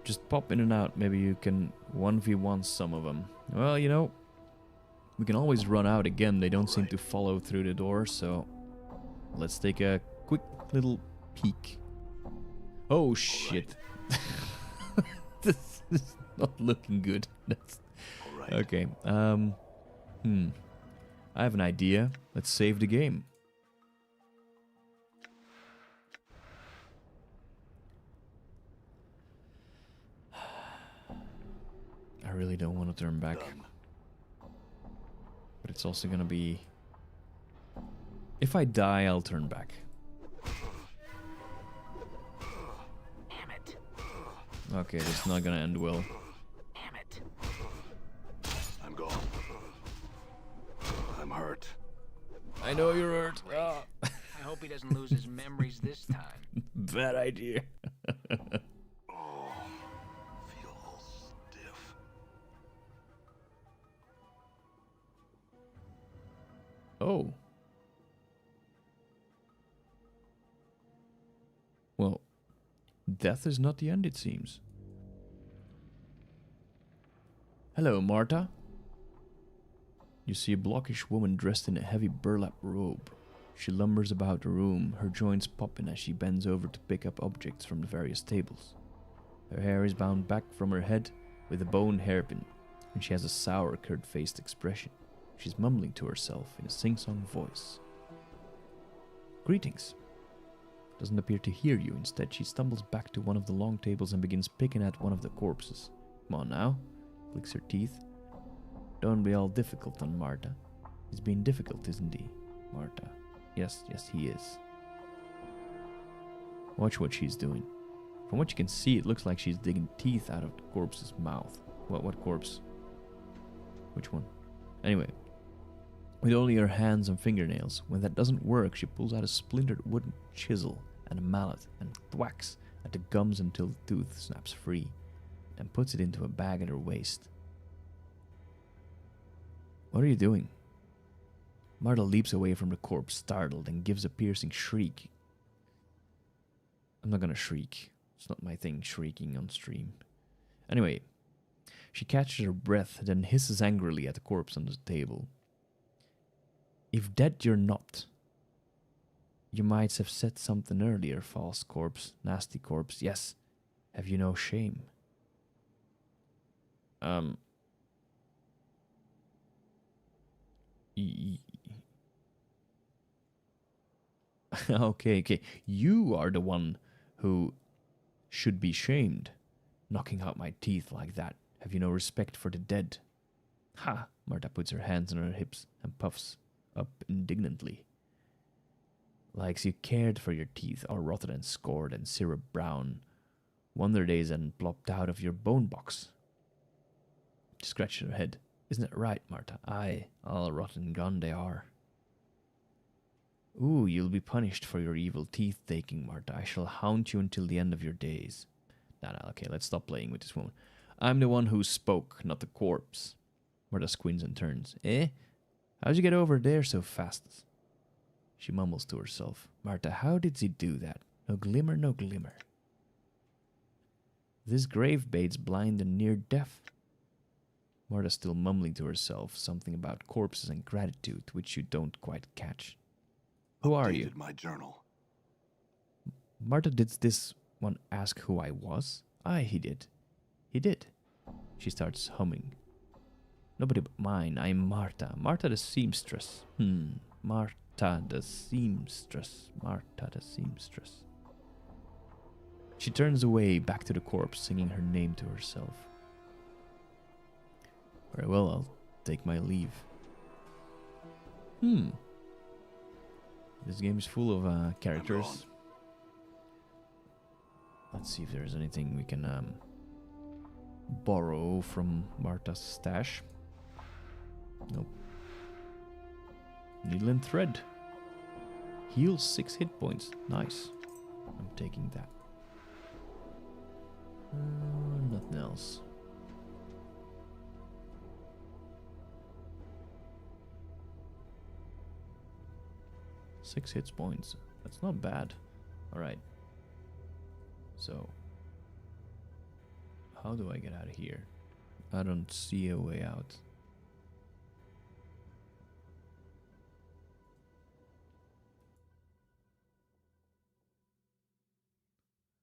Just pop in and out. Maybe you can 1v1 some of them. Well, you know, we can always run out again. They don't seem to follow through the door, so let's take a quick little peek. Oh shit. This is not looking good. That's okay. I have an idea. Let's save the game. I really don't want to turn back. But it's also gonna be... If I die, I'll turn back. Damn it. Okay, this is not gonna end well. Damn it. I'm gone. I'm hurt. I know you're hurt. Ah. I hope he doesn't lose his memories this time. Bad idea. Oh, feel all stiff. Oh. Well, death is not the end, it seems. Hello, Marta. You see a blockish woman dressed in a heavy burlap robe. She lumbers about the room, her joints popping as she bends over to pick up objects from the various tables. Her hair is bound back from her head with a bone hairpin, and she has a sour, curd-faced expression. She's mumbling to herself in a sing-song voice. Greetings. Doesn't appear to hear you. Instead, she stumbles back to one of the long tables and begins picking at one of the corpses. Come on now. Clicks her teeth. Don't be all difficult on Marta. He's being difficult, isn't he, Marta? Yes, he is. Watch what she's doing. From what you can see, it looks like she's digging teeth out of the corpse's mouth. What corpse? Which one? Anyway. with only her hands and fingernails. When that doesn't work, she pulls out a splintered wooden chisel and a mallet and thwacks at the gums until the tooth snaps free, and puts it into a bag at her waist. What are you doing? Marta leaps away from the corpse, startled, and gives a piercing shriek. I'm not gonna shriek. It's not my thing, shrieking on stream. Anyway, she catches her breath, then hisses angrily at the corpse on the table. If dead you're not. You might have said something earlier, false corpse, nasty corpse. Yes. Have you no shame? Okay. You are the one who should be shamed. Knocking out my teeth like that. Have you no respect for the dead? Ha! Marta puts her hands on her hips and puffs up indignantly. Likes you cared for your teeth, all rotted and scored and syrup brown. Wonder days and plopped out of your bone box. She scratches her head. Isn't it right, Marta? Aye, all rotten and gone they are. Ooh, you'll be punished for your evil teeth-taking, Marta. I shall haunt you until the end of your days. Nah, okay, let's stop playing with this woman. I'm the one who spoke, not the corpse. Marta squints and turns. Eh? How'd you get over there so fast? She mumbles to herself. Marta, how did he do that? No glimmer, no glimmer. This grave bait's blind and near deaf. Marta's still mumbling to herself something about corpses and gratitude, which you don't quite catch. Who are you? My journal. Marta, did this one ask who I was? Aye, he did. He did. She starts humming. Nobody but mine. I'm Marta. Marta the seamstress. Marta the seamstress. Marta the seamstress. She turns away, back to the corpse, singing her name to herself. Very well, I'll take my leave. This game is full of characters. Let's see if there's anything we can borrow from Marta's stash. Nope. Needle and thread. Heals 6 hit points. Nice. I'm taking that. Nothing else. Six hit points. That's not bad. Alright. So, how do I get out of here? I don't see a way out.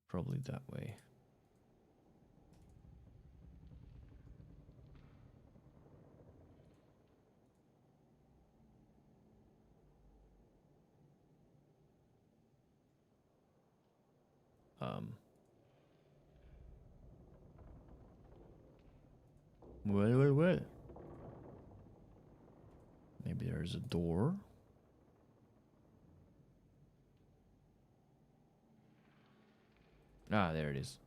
Probably that way. Well. Maybe there's a door. Ah, there it is.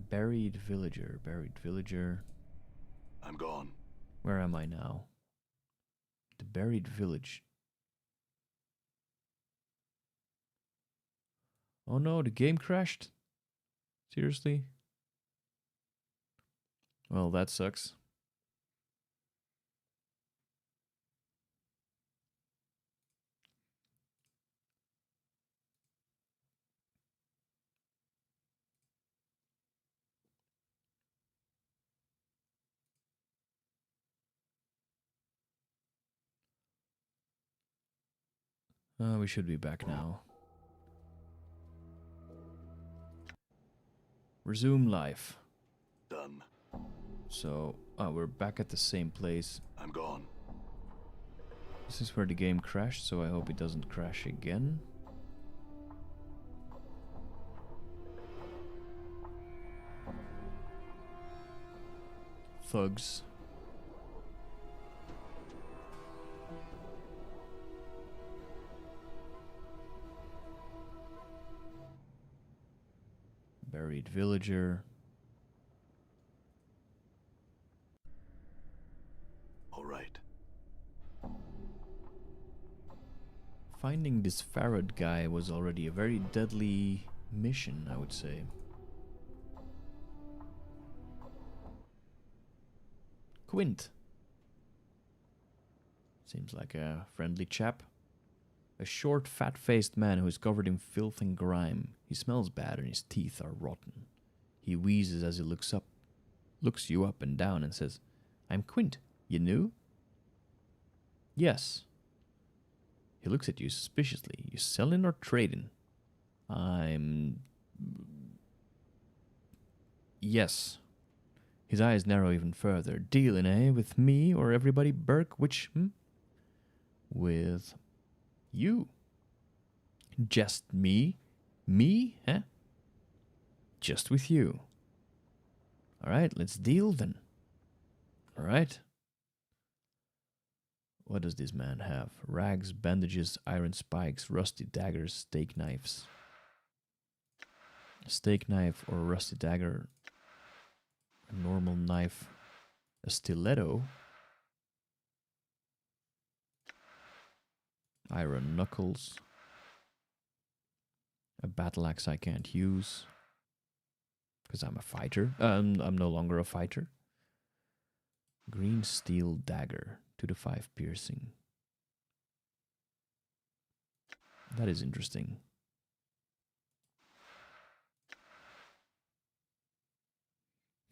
Buried villager. I'm gone. Where am I now? The buried village. Oh no, the game crashed. Seriously? Well, that sucks. We should be back now. Resume life. Done. So, we're back at the same place. I'm gone. This is where the game crashed, so I hope it doesn't crash again. Thugs. Buried villager. Finding this Pharod guy was already a very deadly mission, I would say. Quint. Seems like a friendly chap. A short, fat-faced man who is covered in filth and grime. He smells bad and his teeth are rotten. He wheezes as he looks you up and down and says, "I'm Quint. You new?" "Yes." He looks at you suspiciously. "You selling or trading?" "I'm..." "Yes." His eyes narrow even further. "Dealing, eh? With me or everybody, Burke? Which, With you." "Just me? Me, eh?" "Just with you." "Alright, let's deal then." "Alright." What does this man have? Rags, bandages, iron spikes, rusty daggers, steak knives. A steak knife or a rusty dagger. A normal knife. A stiletto. Iron knuckles. A battle axe I can't use. Because I'm a fighter. I'm no longer a fighter. Green steel dagger. 2-5 piercing. That is interesting.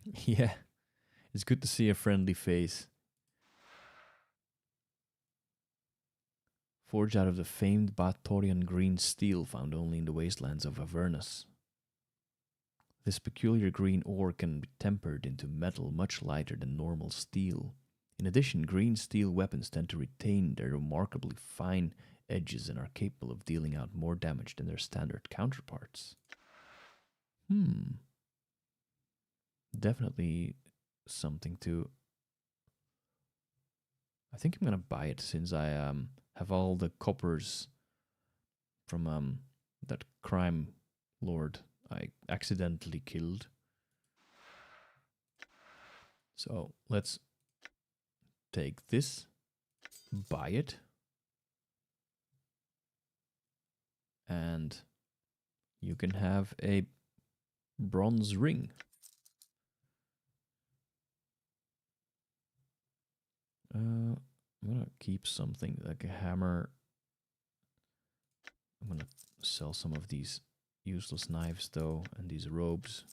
Yeah. It's good to see a friendly face. Forged out of the famed Bathorian green steel found only in the wastelands of Avernus. This peculiar green ore can be tempered into metal much lighter than normal steel. In addition, green steel weapons tend to retain their remarkably fine edges and are capable of dealing out more damage than their standard counterparts. Definitely something to... I think I'm gonna buy it since I have all the coppers from that crime lord I accidentally killed. So let's take this, buy it, and you can have a bronze ring. I'm gonna keep something like a hammer. I'm gonna sell some of these useless knives though, and these robes.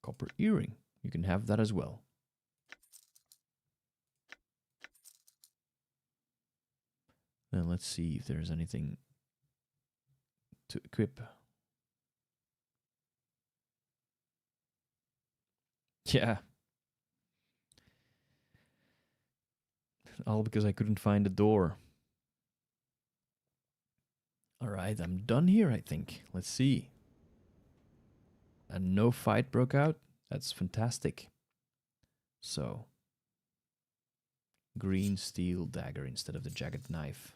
Copper earring, you can have that as well. Then let's see if there's anything to equip. Yeah. All because I couldn't find a door. Alright, I'm done here, I think. Let's see. And no fight broke out? That's fantastic. So, green steel dagger instead of the jagged knife.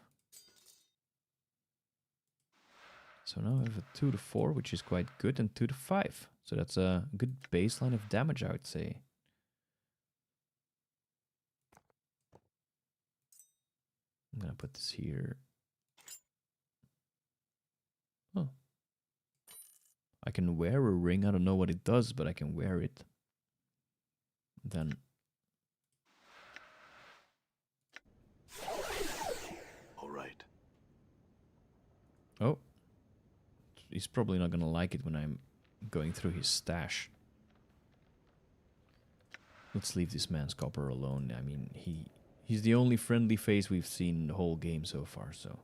So now I have a 2-4, which is quite good, and 2-5. So that's a good baseline of damage, I would say. I'm gonna put this here. Oh. I can wear a ring. I don't know what it does, but I can wear it. Then... All right. Oh. He's probably not gonna like it when I'm going through his stash. Let's leave this man's copper alone. I mean, he's the only friendly face we've seen in the whole game so far, so...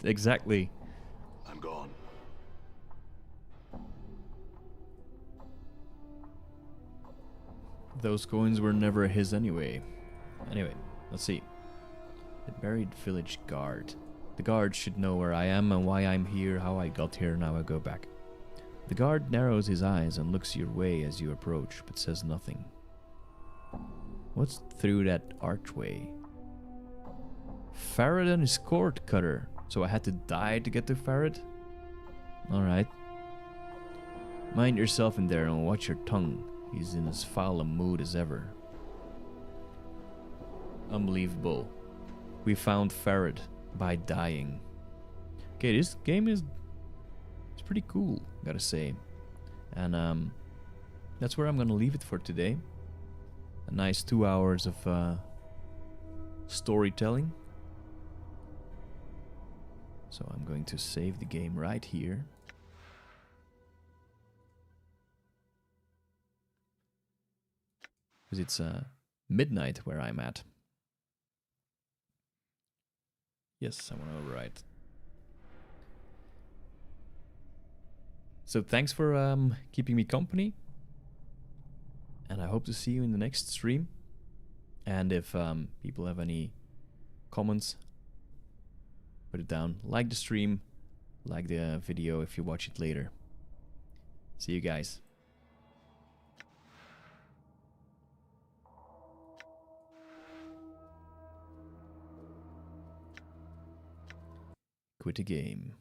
Exactly. I'm gone. Those coins were never his anyway. Anyway, let's see. The buried village guard. The guard should know where I am and why I'm here, how I got here, now I go back. The guard narrows his eyes and looks your way as you approach, but says nothing. What's through that archway? Pharod and his cord cutter. So I had to die to get to Pharod? Alright. Mind yourself in there and watch your tongue. He's in as foul a mood as ever. Unbelievable. We found Pharod by dying. Okay, this game is it's pretty cool, gotta say. And that's where I'm gonna leave it for today. A nice 2 hours of storytelling. So I'm going to save the game right here. Because it's midnight where I'm at. Yes, I want to overwrite. So thanks for keeping me company. And I hope to see you in the next stream. And if people have any comments, put it down. Like the stream, like the video if you watch it later. See you guys. Quit the game.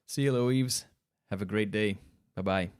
See you, Loeves. Have a great day. Bye-bye.